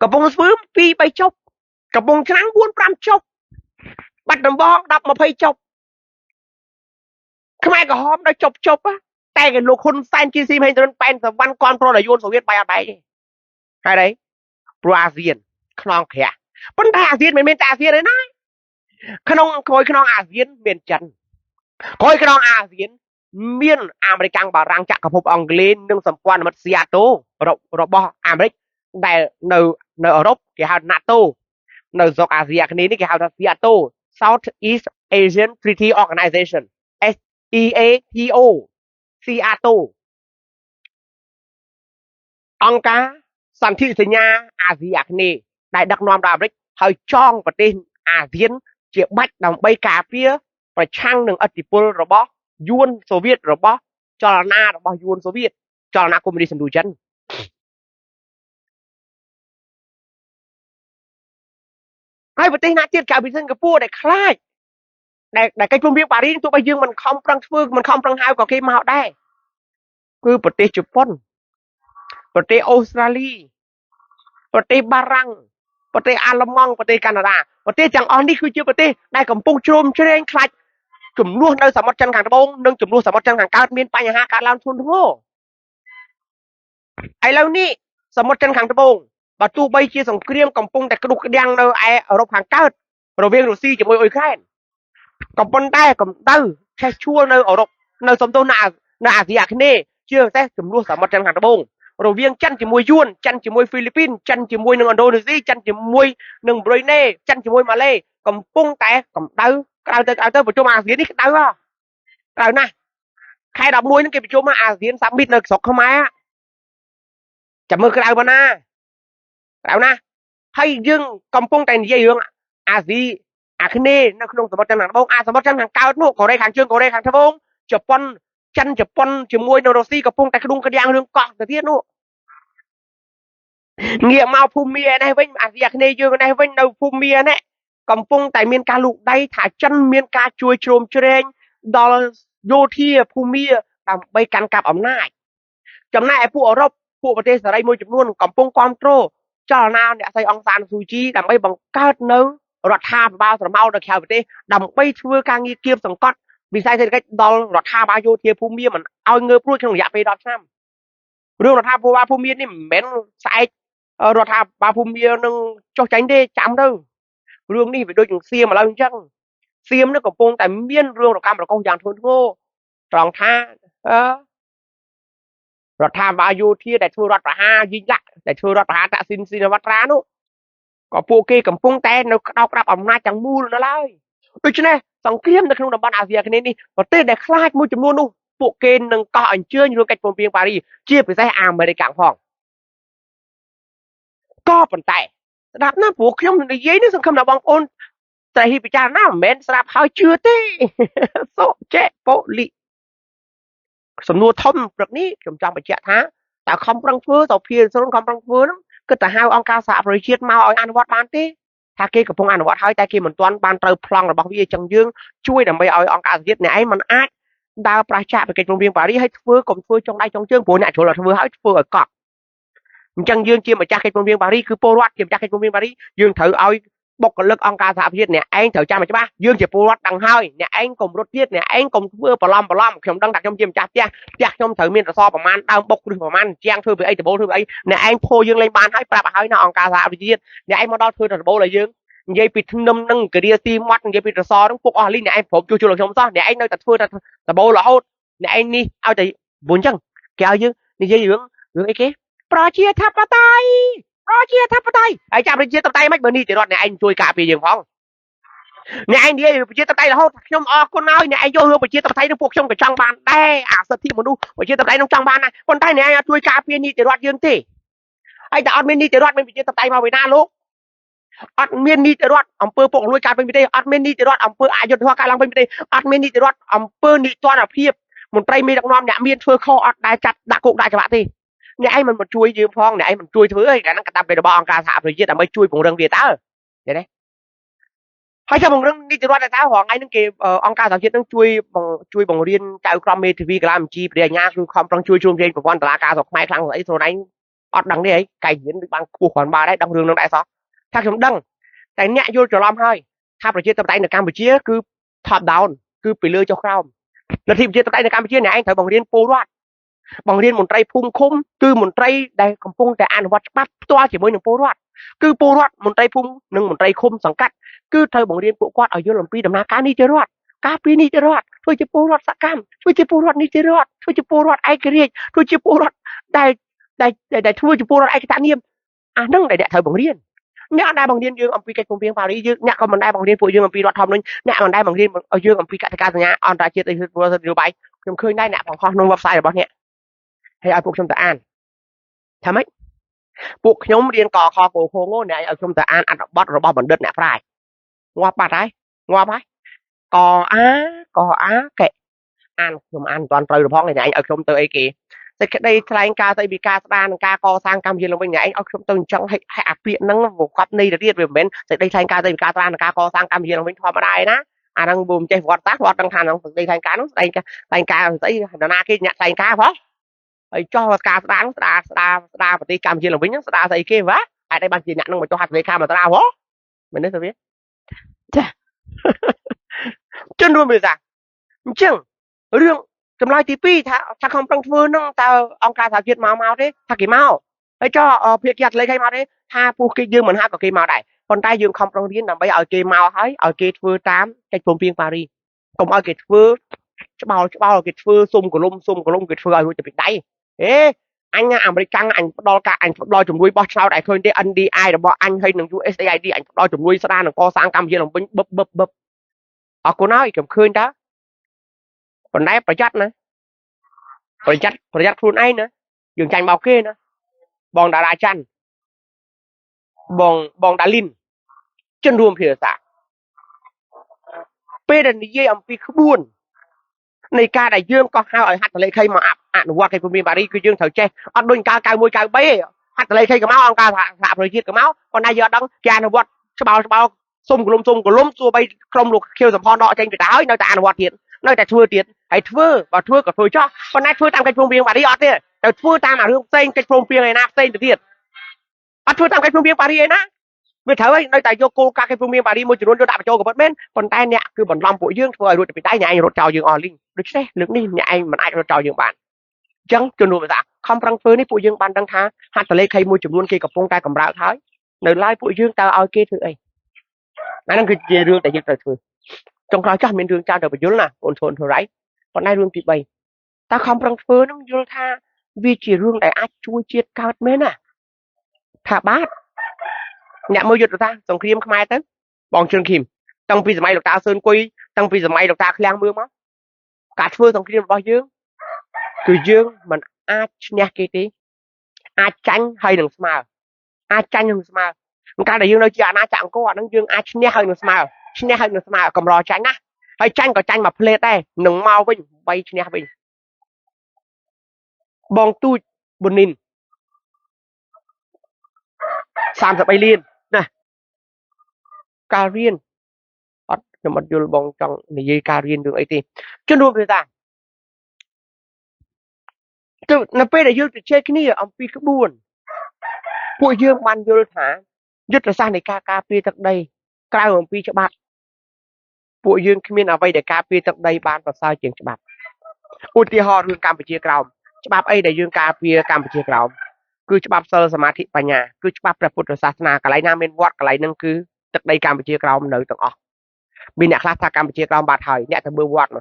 កំពុងស្ពឺ2 3ជប់កំពុងឆ្នាំង4 5ជប់បាត់ដំបង10 20ជប់ខ្មែរក្រហមដល់ជប់តែគេលោកហ៊ុនសែនជាស៊ីមេមិនប៉ែនសវណ្ណគាន់ប្រយូនសូវៀតបាយអត់បែកទេហើយđấy ព្រោះអាស៊ានខ្នងក្រាស់ប៉ុន្តែអាស៊ានមិនមែនតែអាស៊ានទេណាក្នុងក្រោយក្នុងអាស៊ានមានចិនក្រោយក្នុងអាស៊ានមានអាមេរិកបារាំងចក្រភពអង់គ្លេសនិងសម្ព័ន្ធមិត្តស៊ីអាតូរបស់អាមេរិកដែលនៅអឺរ៉ុបគេហៅ NATO នៅស្រុកអាស៊ីអាគ្នេយ៍នេះគេហៅថា SEATO South East Asian Treaty Organization SEATO SEATO អង្គការសន្ធិសញ្ញាអាស៊ីអាគ្នេយ៍ដែលដឹកនាំដោយអាមេរិកហើយចងប្រទេសអាស៊ានជាបាច់ដើម្បីការពារប្រឆាំងនឹងឥទ្ធិពលរបស់យួនសូវៀតរបស់ចលនារបស់យួនសូវៀតចលនាកុម្មុយនីសឥណ្ឌូចិនហើយប្រទេសណាទៀតក្រៅពីសិង្ហបុរីដែលខ្លាចដែលកិច្ចព្រមព្រៀងប៉ារីសទោះបីយើងមិនខំប្រឹងធ្វើមិនខំប្រឹងហៅក៏គេមកដែរគឺប្រទេសជប៉ុនប្រទេសអូស្ត្រាលីប្រទេសបារាំងប្រទេសអាល្លឺម៉ង់ប្រទេសកាណាដាប្រទេសទាំងអស់នេះគឺជាប្រទេសដែលកំពុងជ្រោមជ្រែងខ្លាចចំនួននៅសមុទ្រចិនខាងត្បូងនិងចំនួនសមុទ្រចិនខាងកើតមានបញ្ហាកើតឡើងធ្ងន់ធ្ងរឥឡូវនេះសមុទ្រចិនខាងត្បូងបើទោះបីជាសង្គ្រាមកំពុងតែក្ដុកក្ដាំងនៅឯអឺរ៉ុបខាងកើតរវាងរុស្ស៊ីជាមួយអ៊ុយក្រែនក៏ប៉ុន្តែកម្ដៅឆេះឈួលនៅអឺរ៉ុបនៅសំទោសនៅអាស៊ីអាគ្នេយ៍ជាពិសេសចំនួនសមុទ្រចិនខាងត្បូងរវាងចិនជាមួយយួនចិនជាមួយហ្វីលីពីនចិនជាមួយនឹងឥណ្ឌូនេស៊ីចិនជាមួយនឹងប្រ៊ុយណេចិនជាមួយម៉ាឡេកំពុងតែកម្ដៅក្រៅទៅប្រជុំអាស៊ាននេះក្ដៅណាស់ខែ11នេះគេប្រជុំអាស៊ានសាមីតនៅស្រុកខ្មែរចាំមើលក្ដៅប៉ុណ្ណាក្ដៅណាស់ហើយយើងកំពុងតែនិយាយរឿងអាស៊ីអាគ្នេយ៍នៅក្នុងសមុទ្រចិនខាងត្បូងសមុទ្រចិនខាងកើតនោះកូរ៉េខាងជើងកូរ៉េខាងត្បូងជប៉ុនចិនជាមួយនៅរុស្ស៊ីកំពុងតែក្ដុងក្ដាំងរឿងកោះទៅទៀតនោះងាកមកភូមិមានេះវិញអាស៊ីអាគ្នេយ៍យើងនេះវិញនៅភូមិមានេះកំពុងតែមានការលូកដៃថាចិនមានការជួយជ្រោមជ្រែងដល់យោធាភូមិមាដើម្បីកាន់កាប់អំណាចចំណែកឯពួកអឺរ៉ុបពួកប្រទេសសេរីមួយចំនួនកំពុងគ្រប់គ្រង ចលនាអ្នកស្រីអង្គសានស៊ូជីដើម្បីបង្កើតនៅរដ្ឋាភិបាលស្រមោលនៅក្រៅប្រទេសដើម្បីធ្វើការងារគៀបសង្កត់វិស័យសេដ្ឋកិច្ចដល់រដ្ឋាភិបាលយោធាភូមិមិនឲ្យងើបរួចក្នុងរយៈពេល10ឆ្នាំរឿងរដ្ឋាភិបាលភូមិនេះមិនមែនស្អែករដ្ឋាភិបាលភូមិនឹងចុះចាញ់ទេចាំទៅរឿងនេះវាដូចនឹងសៀមឥឡូវអញ្ចឹងសៀមនេះកំពុងតែមានរឿងរកម្មរកុសយ៉ាងធ្ងន់ធ្ងរត្រង់ថារដ្ឋាភិបាលយោធាដែលធ្វើរដ្ឋប្រហារយីឡាក់ដែលធ្វើរដ្ឋប្រហារតាក់ស៊ីនស៊ីនវត្រានោះក៏ពួកគេកំពុងតែនៅក្តោបក្តាប់អំណាចទាំងមូលនៅឡើយដូច្នេះសង្គ្រាមនៅក្នុងតំបន់អាស៊ីអាគ្នេយ៍នេះប្រទេសដែលខ្លាចមួយចំនួននោះពួកគេនឹងកោះអញ្ជើញរួមកិច្ចព្រមព្រៀងប៉ារីជាពិសេសអាមេរិកខាងផងក៏ប៉ុន្តែស្ដាប់ណាព្រោះខ្ញុំនិយាយនេះសង្ឃឹមថាបងប្អូនតែហ៊ីពិចារណាមិនមែនស្ដាប់ហើយជឿទេសូចេប៉ូលីសំណួរធំព្រឹកនេះខ្ញុំចង់បញ្ជាក់ថាតើខំប្រឹងធ្វើតើភៀសរុនខំប្រឹងធ្វើហ្នឹងគិតតែហៅអង្គការសហប្រជាជាតិមកឲ្យអនុវត្តបានទេថាគេកំពុងអនុវត្តហើយតែគេមិនទាន់បានត្រូវប្លង់របស់វាអញ្ចឹងយើងជួយដើម្បីឲ្យអង្គការសហជាតិអ្នកឯងមិនអាចដើរប្រឆាចបកិច្ចព្រមព្រៀងប៉ារីហើយធ្វើកុំធ្វើចុងដៃចុងជើងព្រោះអ្នកជ្រុលធ្វើហើយធ្វើឲ្យកក់អញ្ចឹងយើងជាម្ចាស់កិច្ចព្រមព្រៀងប៉ារីគឺពលរដ្ឋជាម្ចាស់កិច្ចព្រមព្រៀងប៉ារីយើងត្រូវឲ្យបុគ្គលិកអង្គការសហប្រជាជាតិអ្នកឯងត្រូវចាំឲ្យច្បាស់យើងជាពលរដ្ឋដឹងហើយអ្នកឯងកុំរត់ទៀតអ្នកឯងកុំធ្វើបន្លំខ្ញុំដឹងថាខ្ញុំជាម្ចាស់ផ្ទះខ្ញុំត្រូវមានរសប្រមាណដើមបុកគ្រឹះប្រមាណជាងធ្វើពីអីដបូលធ្វើពីអីអ្នកឯងភោយើងលេងបានហើយប្រាប់ឲ្យណាអង្គការសហប្រជាជាតិអ្នកឯងមកដល់ធ្វើតែដបូលឲ្យយើងនិយាយពីធ្នឹមនឹងការៀស៊ីមាត់និយាយពីរសនឹងពុកអស់លីអ្នកឯងព្រមជួសជុលខ្ញុំសោះអ្នកឯងនៅតែធ្វើតែដបូលរហូតអ្នកឯងនេះឲ្យតែព្រោះអញ្ចឹងគេឲ្យយើងនិយាយរឿងអីគេប្រជាធិបតេយ្យហើយចាប់ប្រជាធិបតេយ្យមិនបើនេះជារដ្ឋអ្នកឯងជួយការពារយើងផងអ្នកឯងនិយាយប្រជាធិបតេយ្យរហូតខ្ញុំអរគុណហើយអ្នកឯងយករឿងប្រជាធិបតេយ្យនឹងពួកខ្ញុំក៏ចង់បានដែរអាសិទ្ធិមនុស្សប្រជាធិបតេយ្យនឹងចង់បានណាប៉ុន្តែអ្នកឯងអត់ជួយការពារនីតិរដ្ឋយើងទេហើយតែអត់មាននីតិរដ្ឋមានប្រជាធិបតេយ្យមកពីណាលោកអត់មាននីតិរដ្ឋអំពើពុករលួយកើតពេញប្រទេសអត់មាននីតិរដ្ឋអំពើអយុត្តិធម៌កើតឡើងពេញប្រទេសអត់មាននីតិរដ្ឋអំពើនីតិរដ្ឋភាពមន្ត្រីមេដឹកនាំអ្នកមានធ្វើខុសអត់ដែលចាប់ដាក់គុកដាក់ច្បាប់ទេអ្នកឯងមិនជួយយើងផងអ្នកឯងមិនជួយធ្វើអីកាលហ្នឹងកាតព្វកិច្ចរបស់អង្គការសហប្រជាជាតិដើម្បីជួយពង្រឹងវាតើឃើញទេហើយចាំពង្រឹងនីតិរដ្ឋតែតើរងថ្ងៃហ្នឹងគេអង្គការសហជាតិនឹងជួយបង្រៀនចៅក្រមមេធាវីកលាមជីព្រះញ្ញាគឺខំប្រឹងជួយជួមជែងប្រព័ន្ធតុលាការស្រុកខ្មែរខ្លាំងស្អីខ្លួនឯងអត់ដឹងទេអីកែរៀនដូចបានខ្ពស់គ្រាន់បានដែរដឹងរឿងហ្នឹងដែរសោះថាខ្ញុំដឹងតែអ្នកយល់ច្រឡំហើយថាប្រជាធិបតេយ្យនៅកម្ពុជាគឺ top down គឺពីលើចុះក្រោមលទ្ធិប្រជាធិបតេយ្យនៅកម្ពុជាអ្នកឯងត្រូវបង្រៀនពលរដ្ឋបង្រៀនមន្ត្រីភូមិឃុំគឺមន្ត្រីដែលកំពុងតែអនុវត្តច្បាប់ផ្ទាល់ជាមួយនឹងពលរដ្ឋគឺពលរដ្ឋមន្ត្រីភូមិនិងមន្ត្រីឃុំសង្កាត់គឺត្រូវបង្រៀនពួកគាត់ឲ្យយល់អំពីដំណើរការនីតិរដ្ឋការពីនីតិរដ្ឋធ្វើជាពលរដ្ឋសកម្មធ្វើជាពលរដ្ឋនីតិរដ្ឋធ្វើជាពលរដ្ឋឯករាជ្យធ្វើជាពលរដ្ឋដែលធ្វើជាពលរដ្ឋឯកតនាមអាហ្នឹងដែលអ្នកត្រូវបង្រៀនអ្នកអត់ដែលបង្រៀនយើងអំពីកិច្ចព្រមព្រៀងប៉ារីយើងអ្នកក៏មិនដែលបង្រៀនពួកយើងអំពីរដ្ឋធម្មនុញ្ញអ្នកមិនដែលបង្រៀនឲ្យយើងអំពីកតិកាសញ្ញាអន្តរជាតិអីធ្វើនយោបាយខ្ញុំឃើញដែរអ្នកបង្ហោះក្នុង website របស់អ្នកហើយឲ្យពួកខ្ញុំទៅអានថាម៉េចពួកខ្ញុំរៀនកខកខងអ្នកឲ្យខ្ញុំទៅអានអត្ថបទរបស់បណ្ឌិតអ្នកប្រាជ្ញងាប់បាត់ហើយកអាកែអានខ្ញុំអានមិនទាន់ត្រូវផងអ្នកឯងឲ្យខ្ញុំទៅអីគេសេចក្តីថ្លែងការណ៍ស្អីពីការស្ដារនិងការកសាងកម្ពុជាឡើងវិញអ្នកឯងឲ្យខ្ញុំទៅអញ្ចឹងឲ្យអាពាក្យហ្នឹងវាកប់នៃទៅទៀតវាមិនមែនសេចក្តីថ្លែងការណ៍ស្អីពីការស្ដារនិងការកសាងកម្ពុជាឡើងវិញធម្មតាឯណាអាហ្នឹងវាមិនចេះវត្តសាស្ត្រវត្តដឹងថាហ្នឹងសេចក្តីថ្លែងការណ៍ហ្នឹងស្ដែងការស្អីនរណាគេអ្នកថ្លែងការណ៍ផងហើយចោះការស្ដារប្រទេសកម្ពុជាឡើងវិញហ្នឹងស្ដារស្អីគេវ៉ាហេតុអីបានជាអ្នកហ្នឹងមកចុះហត្ថលេខាមកត្រាវហ៎មែនទេសាវាចាជនរួមវាសាអញ្ចឹងរឿងចម្លើយទី2ថាខំប្រឹងធ្វើហ្នឹងតើអង្គការសហជាតិមកទេថាគេមកហើយចុះភាគីអត់លេខឲ្យមកទេថាពួកគេយើងមិនហៅក៏គេមកដែរប៉ុន្តែយើងខំប្រឹងរៀនដើម្បីឲ្យគេមកហើយឲ្យគេធ្វើតាមកិច្ចព្រមព្រៀងប៉ារីកុំឲ្យគេធ្វើច្បោលគេធ្វើសុំកលុំគេធ្វើឲ្យរួចទៅពីដៃអញអាមេរិកអញផ្ដល់ជំនួយបោះឆ្នោតឲ្យឃើញទេ NDI របស់អញហើយនឹង USAID អញផ្ដល់ជំនួយស្ដារនិងកសាងកម្ពុជាឡើងវិញបឹបអរគុណហើយខ្ញុំឃើញតើប៉ុន្តែប្រយ័ត្នណាប្រយ័ត្នខ្លួនឯងណាយើងចាញ់មកគេណាបងតារាច័ន្ទបងដាលីនជនរួមភាសាពេលដែលនិយាយអំពីក្បួននៃការដែលយើងក៏ហៅឲ្យហត្ថលេខីមកអនុវត្តកិច្ចព្រមព្រៀងប៉ារីគឺយើងត្រូវចេះអត់ដូចកាល91 93ហត្ថលេខីក៏មកអង្គការសហប្រជាជាតិក៏មកប៉ុន្តែយើងអត់ដឹងគេអនុវត្តច្បោលសុំកលុំទោះបីក្រុមលោកខៀវសំផនដកចេញពីទៅហើយនៅតែអនុវត្តទៀតនៅតែធ្វើទៀតហើយបើធ្វើក៏ធ្វើចោះប៉ុន្តែធ្វើតាមកិច្ចព្រមព្រៀងប៉ារីអត់ទេទៅធ្វើតាមអារឿងផ្សេងកិច្ចព្រមព្រៀងឯណាផ្សេងទៅទៀត អត់ធ្វើតាមកិច្ចព្រមព្រៀងប៉ារីសឯណាវាត្រូវហើយនៅតែយកគោលការណ៍កិច្ចព្រមព្រៀងប៉ារីសមួយចំនួនយកដាក់បញ្ចូលក៏ពិតមែនប៉ុន្តែអ្នកគឺបន្លំពួកយើងធ្វើឲ្យរួចទៅពីដៃអ្នកឯងរត់ចោលយើងអស់លីងដូច្នេះលើកនេះអ្នកឯងមិនអាចរត់ចោលយើងបានអញ្ចឹងជំនួសភាសាខំប្រឹងធ្វើនេះពួកយើងបានដឹងថាហត្ថលេខីមួយចំនួនគេកំពុងតែកម្រើកហើយនៅឡើយពួកយើងតើឲ្យគេធ្វើអីអាហ្នឹងគឺជារឿងដែលយើងត្រូវធ្វើចុងក្រោយចាស់មានរឿងច្រើនទៅបញ្យលណាអូនធូនធូរ៉ៃប៉ុន្តែរឿងទី3តើខំប្រឹងធ្វើហ្នឹងយល់ថាវាជារឿងដែលអាចជួយជាតិកើតមែនណាថាបាទអ្នកមើលយុទ្ធសាស្ត្រសង្គ្រាមខ្មែរទៅបងជឿនឃីមតាំងពីសម័យលោកតាសឿនគុយតាំងពីសម័យលោកតាឃ្លាំងមឿងមកការធ្វើសង្គ្រាមរបស់យើងគឺយើងមិនអាចឈ្នះគេទេអាចចាញ់ហើយនឹងស្មើអាចចាញ់នឹងស្មើកាលដែលយើងនៅជាអាណាចក្រអង្គរអាហ្នឹងយើងអាចឈ្នះហើយនឹងស្មើឈ្នះហើយនឹងស្មើកម្រចាញ់ណាហើយចាញ់ក៏ចាញ់មកផ្លេតដែរនឹងមកវិញ3ឈ្នះវិញបងទូចប៊ុននីន33លានណាការរៀនអត់ខ្ញុំអត់យល់បងចង់និយាយការរៀនរឿងអីទេជនរួមភាសាទៅនៅពេលដែលយើងជជែកគ្នាអំពីក្បួនពួកយើងបានយល់ថាយុទ្ធសាស្ត្រនៃការការពារទឹកដីក្រៅអំពីច្បាប់ពួកយើងគ្មានអ្វីដែលការពារទឹកដីបានប្រសើរជាងច្បាប់ឧទាហរណ៍រឿងកម្ពុជាក្រោមច្បាប់អីដែលយើងការពារកម្ពុជាក្រោមគឺច្បាប់សិលសមាធិបញ្ញាគឺច្បាប់ព្រះពុទ្ធសាសនាកន្លែងណាមានវត្តកន្លែងហ្នឹងគឺទឹកដីកម្ពុជាក្រោមនៅទាំងអស់មានអ្នកខ្លះថាកម្ពុជាក្រោមបាត់ហើយអ្នកទៅមើលវត្ត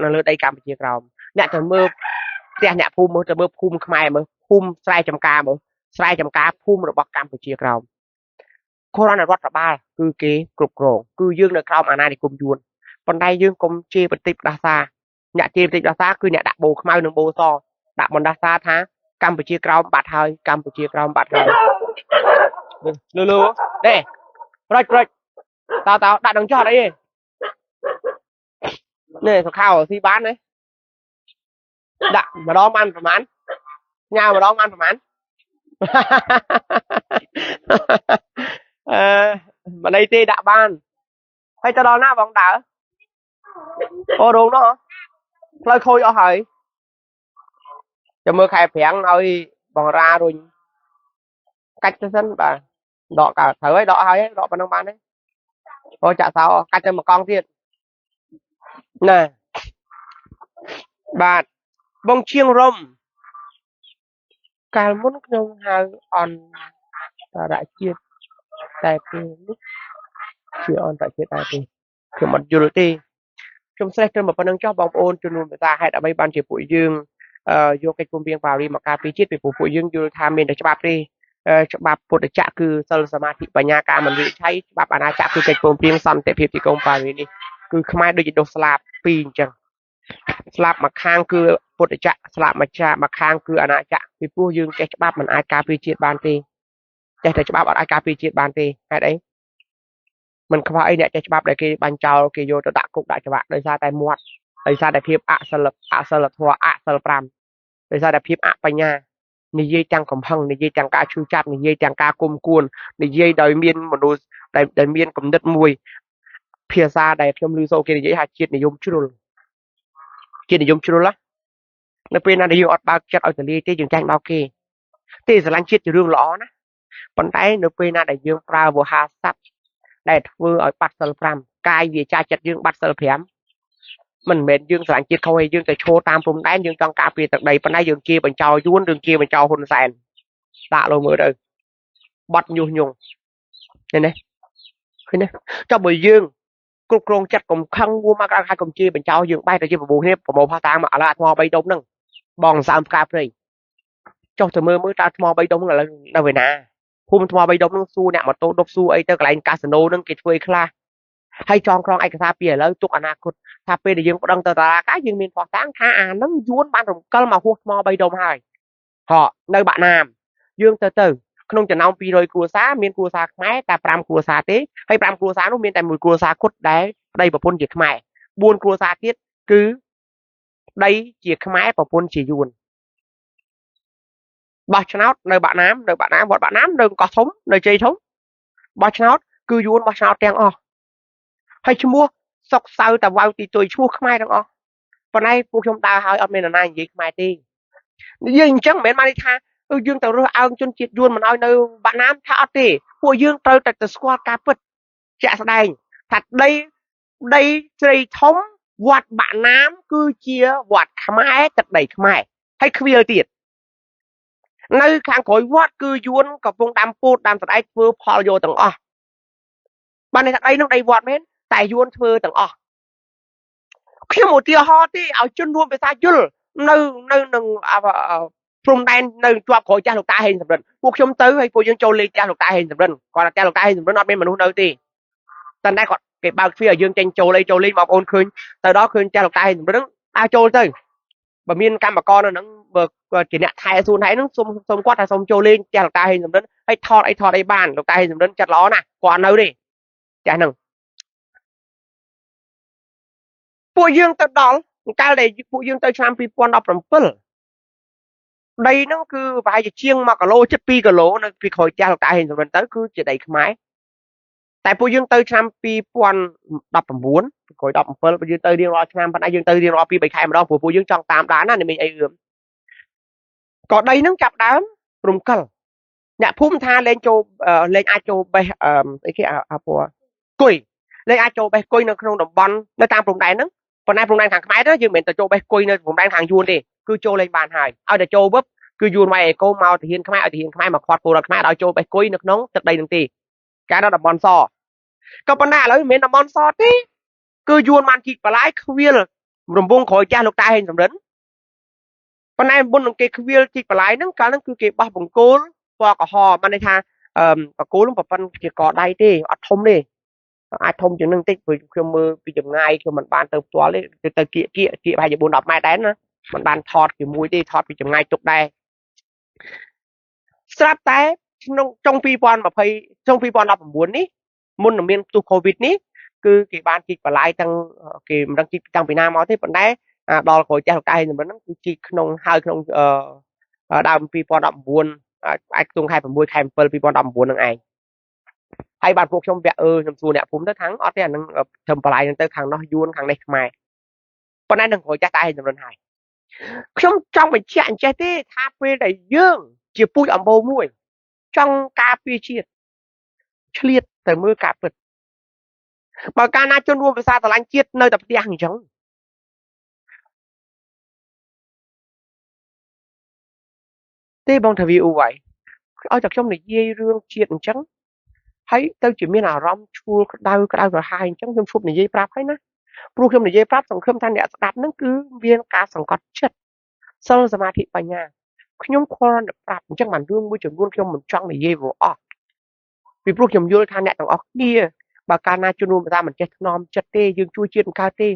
នៅលើដីកម្ពុជាក្រោមអ្នកទៅមើលផ្ទះអ្នកភូមិមើលទៅមើលភូមិខ្មែរមើលភូមិស្រែចម្ការមើលស្រែចម្ការភូមិរបស់កម្ពុជាក្រោមគោលរដ្ឋាភិបាលគឺគេគ្រប់គ្រងគឺយើងនៅក្រោមអាណានិគមយួនប៉ុន្តែយើងកុំជេរបន្តិចផ្ដាសាអ្នកជេរបន្តិចផ្ដាសាគឺអ្នកដាក់បូខ្មៅនិងបូសដាក់បណ្ដាសាថាកម្ពុជាក្រោមបាត់ហើយកម្ពុជាក្រោមបាត់ហើយលឺទេប្រិចតើដាក់ដឹងចោះអីនេះសុខាស៊ីបានទេដាក់ម្ដងបានប្រហែលញ៉ាំម្ដងបានប្រហែលមិនអីទេដាក់បានហើយទៅដល់ណាបងដើរអូរោងនោះផ្លូវខូចអស់ហើយចាំមើលខែប្រាំងឲ្យបងរារុញកាច់ទៅសិនបាទដកកើតត្រូវហើយដកហើយដកប៉ុណ្ណឹងបានទេអូចាក់សោកាច់ទៅមួយកង់ទៀតណាបាទបងឈៀងរំកាលមុនខ្ញុំហៅអន្តរជាតិតែពេលនេះជាអន្តរជាតិតែពេលខ្ញុំអត់យល់ទេខ្ញុំស្រេះត្រឹមប៉ុណ្្នឹងចោះបងប្អូនជំនុំភាសាហេតុអ្វីបានជាពួកយើងយកកិច្ចព្រមព្រៀងប៉ារីសមកការពារជាតិពីពួកយើងយល់ថាមានតែច្បាប់ទេច្បាប់ពុទ្ធចក្រគឺសិលសមាធិបញ្ញាការមិនវិនិច្ឆ័យច្បាប់អាណាចក្រគឺកិច្ចព្រមព្រៀងសន្តិភាពទីក្រុងប៉ារីសនេះគឺខ្មែរដូចជាដុសស្លាបពីរអញ្ចឹងស្លាបមួយខាងគឺពុទ្ធចក្រស្លាបមួយខាងគឺអាណាចក្រពីព្រោះយើងចេះច្បាប់មិនអាចការពារជាតិបានទេចេះតែច្បាប់អត់អាចការពារជាតិបានទេហេតុអីមិនខ្វះអីអ្នកចេះច្បាប់ដែលគេបាញ់ចោលគេយកទៅដាក់គុកដាក់ច្បាប់ដោយសារតែមាត់ដោយសារតែភាពអសិលធម៌អសិល5ដោយសារតែភាពអបញ្ញានិយាយទាំងកំហឹងនិយាយទាំងការឈឺចាប់និយាយទាំងការគុំគួននិយាយដោយមានមនុស្សដែលមានគំនិតមួយភាសាដែលខ្ញុំឮសូរគេនិយាយថាជាតិនិយមជ្រុលនៅពេលណាដែលយើងអត់បើកចិត្តឲ្យទលាយទេយើងចាញ់បោកគេទេស្រឡាញ់ជាតិជារឿងល្អណាប៉ុន្តែនៅពេលណាដែលយើងប្រើវោហារស័ព្ទដែលធ្វើឲ្យបាត់សិល5កាយវាចាចិត្តយើងបាត់សិល5មិនមែនយើងស្រឡាញ់ជាតិខុសឯងយើងទៅឈរតាមព្រំដែនយើងចង់ការពារទឹកដីប៉ុន្តែយើងជាបញ្ចោយួនយើងជាបញ្ចោហ៊ុនសែនដាក់លោមើលទៅបាត់ញុះញង់ឃើញទេចុះបើយើងគ្រប់គ្រងចិត្តកំខឹងមួមកក្រៅហើយកុំជាបញ្ចោយើងបែរទៅជាប្រមូលគ្នាប្រមូលផាសតាមឥឡូវអាថ្ម3ដុំហ្នឹងបងសើមផ្កាព្រៃចុះទៅមើលតើថ្ម3ដុំហ្នឹងឥឡូវនៅឯណាភូមិថ្ម3ដុំហ្នឹងសួរអ្នកម៉ូតូដប់សួរអីទៅកន្លែងកាស៊ីណូហ្នឹងគេធ្វើឲ្យខ្លះហើយចងក្រងឯកសារពីឥឡូវទុកអនាគតថាពេលដែលយើងប្តឹងទៅតារាការយើងមានផុសតាំងថាអាហ្នឹងយួនបានរំកិលមកហួសថ្ម3ដុំហើយនៅបាក់ណាមយើងទៅក្នុងចំណោម200គ្រួសារមានគ្រួសារខ្មែរតែ5គ្រួសារទេហើយ5គ្រួសារនោះមានតែ1គ្រួសារគត់ដែលប្តីប្រពន្ធជាខ្មែរ4គ្រួសារទៀតគឺប្តីជាខ្មែរប្រពន្ធជាយួនបោះឆ្នោតនៅបាក់ណាមវត្តបាក់ណាមនៅកោះធំនៅជ័យធំបោះឆ្នោតគឺយួនបោះឆ្នោតទាំងអស់ហើយឈ្មោះសុកសៅតាវ៉ៅទីទុយឈ្មោះខ្មែរទាំងអស់ប៉ុន្តែពួកខ្ញុំដើរហើយអត់មាននរណានិយាយខ្មែរទេនិយាយអញ្ចឹងមិនមែនបានថា dương tàu rơ ao chôn chiết yuan mà nói nơi bạn nam thà thì của dương tàu tại squad cá bật chả đây thật đây đây chơi thống vọt bạn nam cứ chia vọt khmai thật đầy khmai hay clear tiệt nơi khang khối vọt cứ yuanกับวงดำพูดดำthật ai vừa phò vô tầng o ban này thật đây nó đầy vọt mến tại yuan vừa tầng o khi một tia ho thì ở chân luôn về xa chưa nơi nơi nâng from đen nơi cho khối cha lục ta hình sầm rần cuộc sống tới hay phụ dương châu ly cha lục ta hình sầm rần còn là cha lục ta hình sầm rần ở bên mình nơi thì tần đây còn cái bao phía ở dương tranh châu ly mà ôn khơi từ đó khơi cha lục ta hình sầm rần ai châu tới và miên cam mà con nó bực chỉ nè thay xuân thấy nó xung xung quát là xung châu ly cha lục ta hình sầm rần hay thọt đây bàn lục ta hình sầm rần chặt ló nè còn nơi đi cha nừng phụ dương tới đó cái này phụ dương tới trăm pi pon đọc làm phơi đây nó cứ vài giờ chiêng mà cả lô chất pi cả lô nó pi khỏi cha ta hình rồi tới cứ chỉ đầy máy tại phụ dương tới trăm pi pon đọc làm bốn khỏi đọc phơi phụ dương tới điên lo trăm phần ai dương tới điên lo pi bảy khai mà đó phụ dương trong tam đá này mình ai ướm còn đây nó chập đám rùng cờ nhà phun tha lên châu lên ai châu bay cái của cùi lên ai châu bay cùi nó không đồng bón nó tam rùng đáy nó còn ai rùng đáy thằng máy đó nhưng mình từ châu bay cùi nó rùng đáy thằng vuông đi cứ châu lên bàn hài ở để châu búp cứ vuông mày cô mau thì hiền khai mà khoát phù là khai đòi châu bay cùi nước nóng từ đây đừng tì cái đó là bón so còn bên nào lấy mình là bón so tí cứ vuông man kịch và lái khuya là rùng buông khỏi cha lục tai hình rùng đến bên này buông cái khuya kịch và lái nó cái nó cứ cái bao bằng cố qua cả hò mà này tha cố lúc mà phân cái cỏ đây đi ở thông đi ai thông chừng nâng tích với khi mưa vì chừng ngay khi mình ban từ toa lấy từ kia bây giờ buồn đọc mai đến nữa mình ban thọt thì mũi đi thọt vì chừng ngay chục đây sắp té trong phi quan mà phải trong phi quan đọc muốn ní muốn là miền tu covid ní cứ cái ban kịch và lại tăng cái đăng ký tăng Việt Nam máu thế vẫn đấy đo khỏi cha cái thì mình nó chỉ không hai không đam phi quan đọc buồn ai tung hai phần môi khai phi quan đọc buồn là ai hay bạn phục trong vẽ nhầm xù nè phúng tới thắng ở đây là thầm lại tới thằng nó yuan thằng này mày con này đừng hồi cha tay rồi hài không trong mình chẹn che thế tha phê đầy dương chỉ pui ở bầu mũi trong cà phê chiết tới mưa cà phê mà ca na chôn luôn với sao tao lanh chiết nơi tập đi hàng trống thế bằng thời vụ vậy ở trong này dây rương chiết trắng thấy tao chỉ miên nào rom chua đau rồi hai trắng trong phút này dây prap ấy nè ព្រោះខ្ញុំនិយាយប្រាប់សង្ឃឹមថាអ្នកស្ដាប់ហ្នឹងគឺមានការសង្កត់ចិត្តសិលសមាធិបញ្ញាខ្ញុំគ្រាន់តែប្រាប់អញ្ចឹងបានរឿងមួយចំនួនខ្ញុំមិនចង់និយាយព្រោះអស់ពីព្រោះខ្ញុំយល់ថាអ្នកទាំងអស់គ្នាបើកាលណាជំនុំថាមិនចេះថ្នមចិត្តទេយើងជួយជាតិមិនកើតទេឥ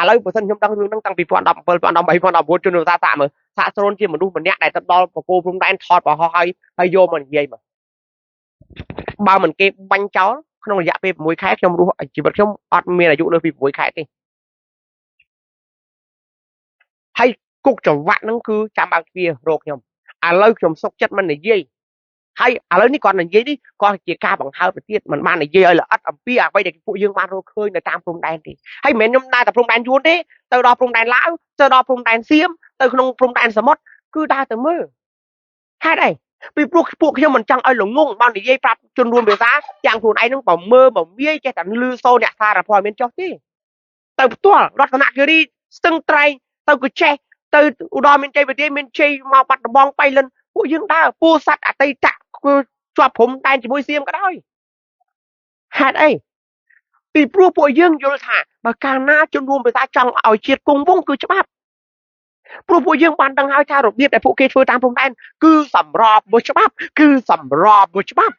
ឡូវបើសិនខ្ញុំដឹងរឿងហ្នឹងតាំងពី2017 2018 2019ជំនុំថាតាមើលសាកស្រូនជាមនុស្សម្នាក់ដែលទៅដល់ប្រពោព្រំដែនថតបរហោះហើយយកមកនិយាយមកបើមិនគេបាញ់ចោលក្នុងរយៈពេល6ខែខ្ញុំរស់ជីវិតខ្ញុំអត់មានអាយុលើពី6ខែទេហើយគុកចង្វាក់ហ្នឹងគឺចាំបើកទ្វាររកខ្ញុំឥឡូវខ្ញុំសុកចិត្តមិននិយាយហើយឥឡូវនេះគាត់និយាយនេះគាត់ជាការបង្ហើបទៅទៀតមិនបាននិយាយឲ្យល្អិតអំពីអ្វីដែលពួកយើងបានរកឃើញនៅតាមព្រំដែនទេហើយមិនមែនខ្ញុំដើរតែព្រំដែនយួនទេទៅដល់ព្រំដែនឡាវទៅដល់ព្រំដែនសៀមទៅក្នុងព្រំដែនសមុទ្រគឺដើរទៅមើលហេតុអីពីព្រោះពួកខ្ញុំមិនចង់ឲ្យល្ងងបាននិយាយប្រាប់ជនរួមភាសាយ៉ាងខ្លួនឯងហ្នឹងបើមើលបើវាយចេះតែលឺសូរអ្នកសារព័ត៌មានចុះទេទៅផ្ទាល់រតនគិរីស្ទឹងត្រែងទៅកចេះទៅឧត្តរមានជ័យវិទ្យាមានជ័យមកបាត់ដំបងបៃលិនពួកយើងដើរពូសัตว์អតីតជាប់ព្រំដែនជាមួយសៀមក៏ដោយហេតុអីពីព្រោះពួកយើងយល់ថាបើកាលណាជនរួមភាសាចង់ឲ្យជាតិគង់វង្សគឺច្បាប់ព្រោះពួកយើងបានដឹងហើយថារបៀបដែលពួកគេធ្វើតាមព្រំដែនគឺសម្របមួយច្បាប់គឺសម្របមួយច្បាប់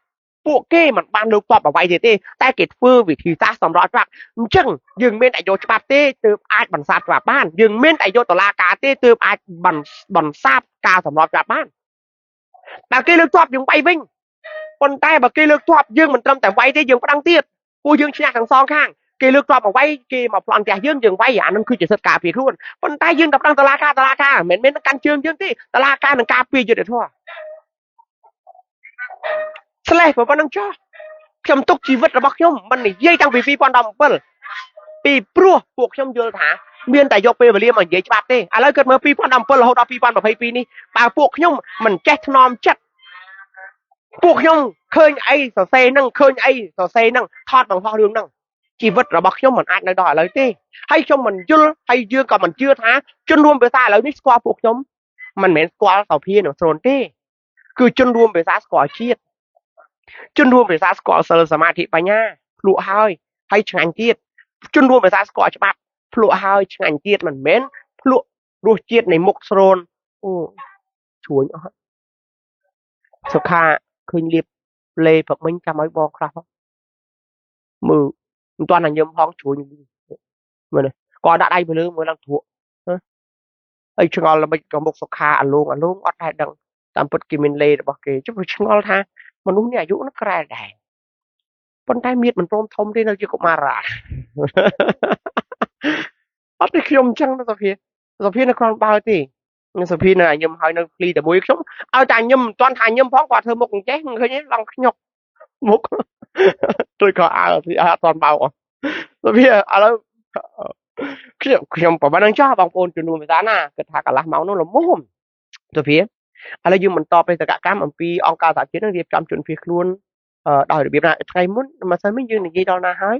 ពួកគេមិនបានលើកទ័ពអ្វីទេតែគេធ្វើវិធីសាស្ត្រសម្របច្បាប់អញ្ចឹងយើងមានតែយកច្បាប់ទេទើបអាចបន្សាបច្បាប់បានយើងមានតែយកតុលាការទេទើបអាចបន្សាបការសម្របច្បាប់បានតែគេលើកទ័ពយើងវាយវិញប៉ុន្តែបើគេលើកទ័ពយើងមិនត្រឹមតែវាយទេយើងប្តឹងទៀតពួកយើងឈ្នះទាំងសងខាងគេលើកទ័ពមកវាយគេមកប្លន់ផ្ទះយើងវាយអានឹងគឺជាសិទ្ធិការពារខ្លួនប៉ុន្តែយើងតែប្តឹងតុលាការមិនមែនកាន់ជើងយើងទេតុលាការនឹងការពារយុត្តិធម៌ស្លេះប៉ុណ្ណឹងចុះខ្ញុំទុកជីវិតរបស់ខ្ញុំមិននិយាយតាំងពី2017ពីព្រោះពួកខ្ញុំយល់ថា មានតែយកពេលវេលាមកនិយាយច្បាប់ទេឥឡូវគិតមើល2017រហូតដល់2022នេះបើពួកខ្ញុំមិនចេះថ្នមចិត្តពួកខ្ញុំឃើញអីសរសេរហ្នឹងឃើញអីសរសេរហ្នឹងថតបង្ហោះរឿងហ្នឹងជីវិតរបស់ខ្ញុំមិនអាចនៅដល់ឥឡូវទេហើយខ្ញុំមិនយល់ហើយយើងក៏មិនជឿថាជនរួមភាសាឥឡូវនេះស្គាល់ពួកខ្ញុំមិនមែនស្គាល់សោភានឹងស្រូនទេគឺជនរួមភាសាស្គាល់ជាតិជនរួមភាសាស្គាល់សិលសមាធិបញ្ញាភ្លក់ហើយឆ្ងាញ់ទៀតជនរួមភាសាស្គាល់ច្បាប់ភ្លក់ហើយឆ្ងាញ់ទៀតមិនមែនភ្លក់រសជាតិនៃមុខស្រូនអូជួញអស់សុខាឃើញលៀបលេព្រឹកមិញចាំឲ្យបងខ្លះមើលមិនទាន់តែញឹមផងជួញមើលនេះក៏ដាក់ដៃទៅលើមើលឡើងធក់ហើយឆ្ងល់ល្បិចក៏មុខសុខាអាលងអត់ដែរដឹងតាមពិតគេមានលេរបស់គេចុះឆ្ងល់ថាមនុស្សនេះអាយុនឹងក្រែដែរប៉ុន្តែមៀតមិនព្រមធំទេនៅជាកុមារាអត់ទេខ្ញុំអញ្ចឹងសុភានៅក្រំបើទេសុភានៅញឹមហើយនៅភ្លីតែមួយខ្ញុំឲ្យតែញឹមមិនទាន់ថាញឹមផងគាត់ធ្វើមុខអញ្ចេះឃើញឡងខ្ញុកមុខtôi có thì toàn baoសុភាឥឡូវខ្ញុំប្រហែលនឹងចោះបងប្អូនជំនួសភាសាណាគិតថាកន្លះម៉ោងនោះល្មមសុភាឥឡូវយើងបន្តបេសកកម្មអំពីអង្គការសហជាតិនឹងរៀបចំជនភៀសខ្លួនដោយរបៀបណាថ្ងៃមុនមិនសិនមិញយើងនិយាយដល់ណាហើយ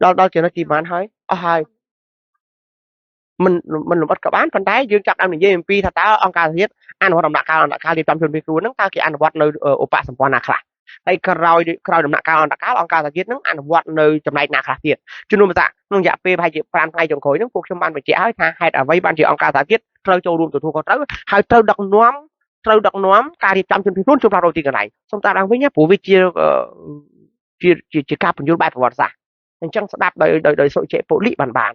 ដល់ចំណុចទីបានហើយអស់ហើយមិនលំអិតក៏បានប៉ុន្តែយើងចាប់ដើមនិយាយអំពីថាតើអង្គការសហជាតិអនុវត្តដំណាក់កាលរៀបចំជនភៀសខ្លួនហ្នឹងតើគេអនុវត្តនៅឧបសម្ព័ន្ធណាខ្លះហើយក្រោយដំណាក់កាលអង្គការសហជាតិនឹងអនុវត្តនៅចំណែកណាខ្លះទៀតជំនួសថាក្នុងរយៈពេលប្រហែលជា5ថ្ងៃចុងក្រោយហ្នឹងពួកខ្ញុំបានបញ្ជាក់ហើយថាហេតុអ្វីបានជាអង្គការសហជាតិត្រូវចូលរួមទទួលខុសត្រូវហើយត្រូវដឹកនាំការរៀបចំជនភៀសខ្លួនជួបផ្លាស់ប្ដូរទីកន្លែងសូមតាមឡើងវិញណាព្រោះវាជាការបញ្យល់បែបប្រវត្តិសាស្ត្រអញ្ចឹងស្ដាប់ដោយសុជិពលិបាន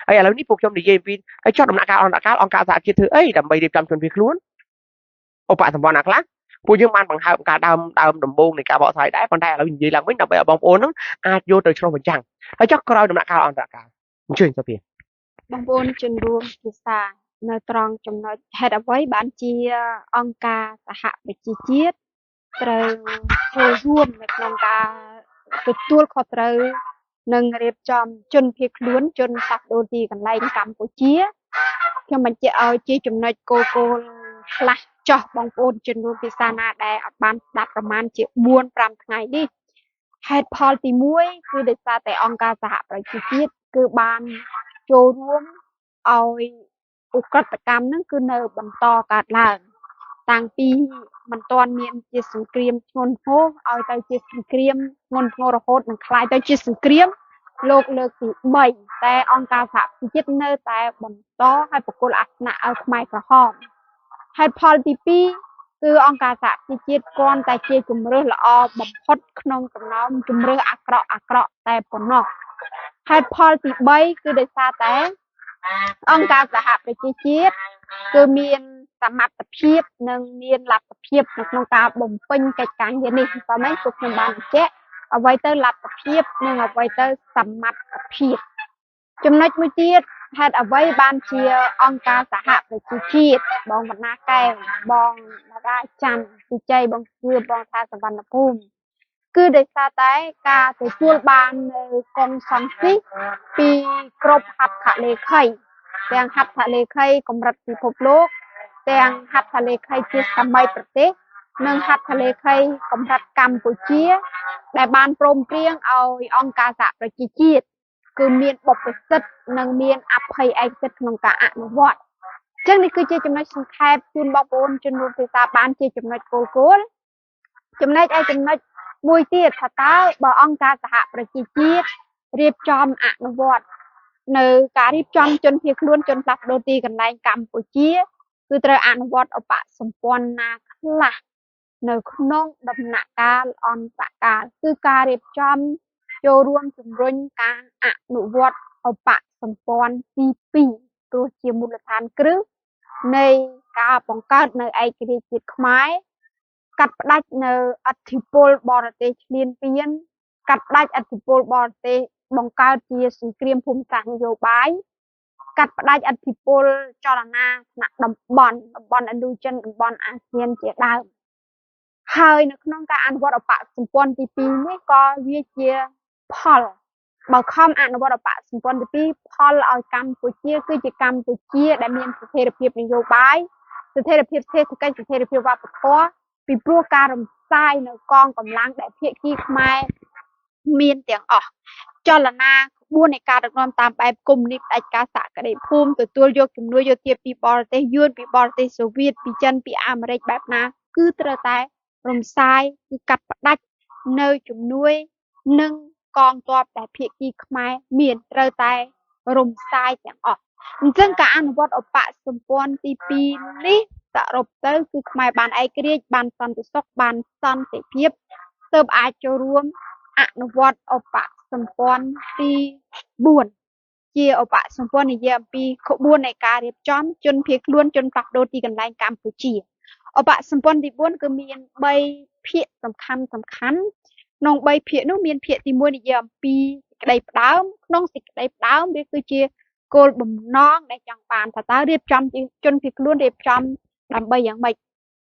ហើយឥឡូវនេះពួកខ្ញុំនិយាយពីហើយចុះដំណាក់កាលអង្គការសហជាតិធ្វើអីដើម្បីរៀបចំជនភៀសខ្លួនឧបសម្ព័ន្ធណាខ្លះពួកយើងបានបង្ហើបការដើមដំបូងនៃការបកស្រាយដែរប៉ុន្តែឥឡូវនិយាយឡើងវិញដើម្បីឲ្យបងប្អូនហ្នឹងអាចយកទៅឆ្លុះបញ្ចាំងហើយចុះក្រោយដំណាក់កាលអន្តរកាលអញ្ជើញសុភាបងប្អូនជនរួមភាសានៅត្រង់ចំណុចហេតុអ្វីបានជាអង្គការសហប្រជាជាតិត្រូវចូលរួមនៅក្នុងការទទួលខុសត្រូវនិងរៀបចំជនភៀសខ្លួនជនផ្លាស់ប្ដូរទីកន្លែងកម្ពុជាខ្ញុំបញ្ជាក់ឲ្យជាចំណុចគោលខ្លះចោះបងប្អូនជនរួមភាសាណាដែលអត់បានស្ដាប់ប្រហែលជា 4-5 ថ្ងៃនេះហេតុផលទី1គឺដោយសារតែអង្គការសហប្រជាជាតិគឺបានចូលរួមឲ្យឧក្រិដ្ឋកម្មហ្នឹងគឺនៅបន្តកើតឡើងតាំងពីមិនទាន់មានជាសង្គ្រាមធ្ងន់ធ្ងរឲ្យទៅជាសង្គ្រាមធ្ងន់ធ្ងររហូតនឹងក្លាយទៅជាសង្គ្រាមលោកលើកទី3តែអង្គការសហប្រជាជាតិនៅតែបន្តឲ្យបកគលអាសនៈឲ្យខ្មែរក្រហមហេតុផលទី2គឺអង្គការសហប្រជាជាតិគ្រាន់តែជាជំរើសល្អបំផុតក្នុងចំណោមជំរើសអាក្រក់តែប៉ុណ្ណោះហេតុផលទី3គឺដោយសារតែអង្គការសហប្រជាជាតិគឺមានសមត្ថភាពនិងមានលទ្ធភាពនៅក្នុងការបំពេញកិច្ចការងារនេះប៉ុន្តែពួកខ្ញុំបានបញ្ជាក់អ្វីទៅលទ្ធភាពនិងអ្វីទៅសមត្ថភាពចំណុចមួយទៀតហេតុអ្វីបានជាអង្គការសហប្រជាជាតិបងបណ្ណាកែវបងតារាច័ន្ទពិជ័យបងគឿបងថាសវណ្ណភូមិគឺដោយសារតែការទទួលបាននៅកុងសង្ស៊ីពីគ្រប់ហត្ថលេខីទាំងហត្ថលេខីកម្រិតពិភពលោកទាំងហត្ថលេខីជាសម័យប្រទេសនិងហត្ថលេខីកម្រិតកម្ពុជាដែលបានព្រមព្រៀងឲ្យអង្គការសហប្រជាជាតិគឺមានបុព្វសិទ្ធិនិងមានអភ័យឯកសិទ្ធិក្នុងការអនុវត្តអញ្ចឹងនេះគឺជាចំណុចសង្ខេបជូនបងប្អូនជនរួមភាសាបានជាចំណុចគោលចំណែកឯចំណុចមួយទៀតថាតើបើអង្គការសហប្រជាជាតិរៀបចំអនុវត្តនៅការរៀបចំជនភៀសខ្លួនជនផ្លាស់ប្ដូរទីកន្លែងកម្ពុជាគឺត្រូវអនុវត្តឧបសម្ព័ន្ធណាខ្លះនៅក្នុងដំណាក់កាលអន្តរកាលគឺការរៀបចំចូលរួមជំរុញការអនុវត្តឧបសម្ព័ន្ធទី2ព្រោះជាមូលដ្ឋានគ្រឹះនៃការបង្កើតនៅឯករាជ្យជាតិខ្មែរកាត់ផ្ដាច់នៅអធិពលបរទេសឈ្លានពានកាត់ផ្ដាច់អធិពលបរទេសបង្កើតជាសង្គ្រាមភូមិសាស្ត្រនយោបាយកាត់ផ្ដាច់អធិពលចលនាថ្នាក់តំបន់ឥណ្ឌូចិនតំបន់អាស៊ានជាដើមហើយនៅក្នុងការអនុវត្តឧបសម្ព័ន្ធទី2នេះក៏វាជាផល បើខំអនុវត្តអបសម្ព័ន្ធទី2ផលឲ្យកម្ពុជាគឺជាកម្ពុជាដែលមានស្ថិរភាពនយោបាយស្ថិរភាពសេដ្ឋកិច្ចស្ថិរភាពវប្បធម៌ពីព្រោះការរំសាយនៅកងកម្លាំងដែលភាគីខ្មែរមានទាំងអស់ចលនាក្បួននៃការដឹកនាំតាមបែបកុម្មុយនីសផ្ដាច់ការសហគ្រាសភូមិទទួលយកជំនួយយោធាពីបរទេសយួនពីបរទេសសូវៀតពីចិនពីអាមេរិកបែបណាគឺត្រូវតែរំសាយគឺកាត់ផ្ដាច់នៅជំនួយនិងកងទ័ពដែលភាគីខ្មែរមានត្រូវតែរំសាយទាំងអស់អញ្ចឹងការអនុវត្តអបសម្ព័ន្ធទី2នេះសរុបទៅគឺខ្មែរបានឯករាជ្យបានសន្តិសុខបានសន្តិភាពទើបអាចចូលរួមអនុវត្តអបសម្ព័ន្ធទី4ជាអបសម្ព័ន្ធនិយាយអំពីក្បួននៃការរៀបចំជនភៀសខ្លួនជនផ្លាស់ប្ដូរទីកន្លែងកម្ពុជាអបសម្ព័ន្ធទី4គឺមាន3ភាគសំខាន់ក្នុង3ភាគនោះមានភាគទី1និយាយអំពីសេចក្តីផ្ដើមក្នុងសេចក្តីផ្ដើមវាគឺជាគោលបំណងដែលចង់បានថាតើរៀបចំជនភៀសខ្លួនរៀបចំដើម្បីយ៉ាងម៉េច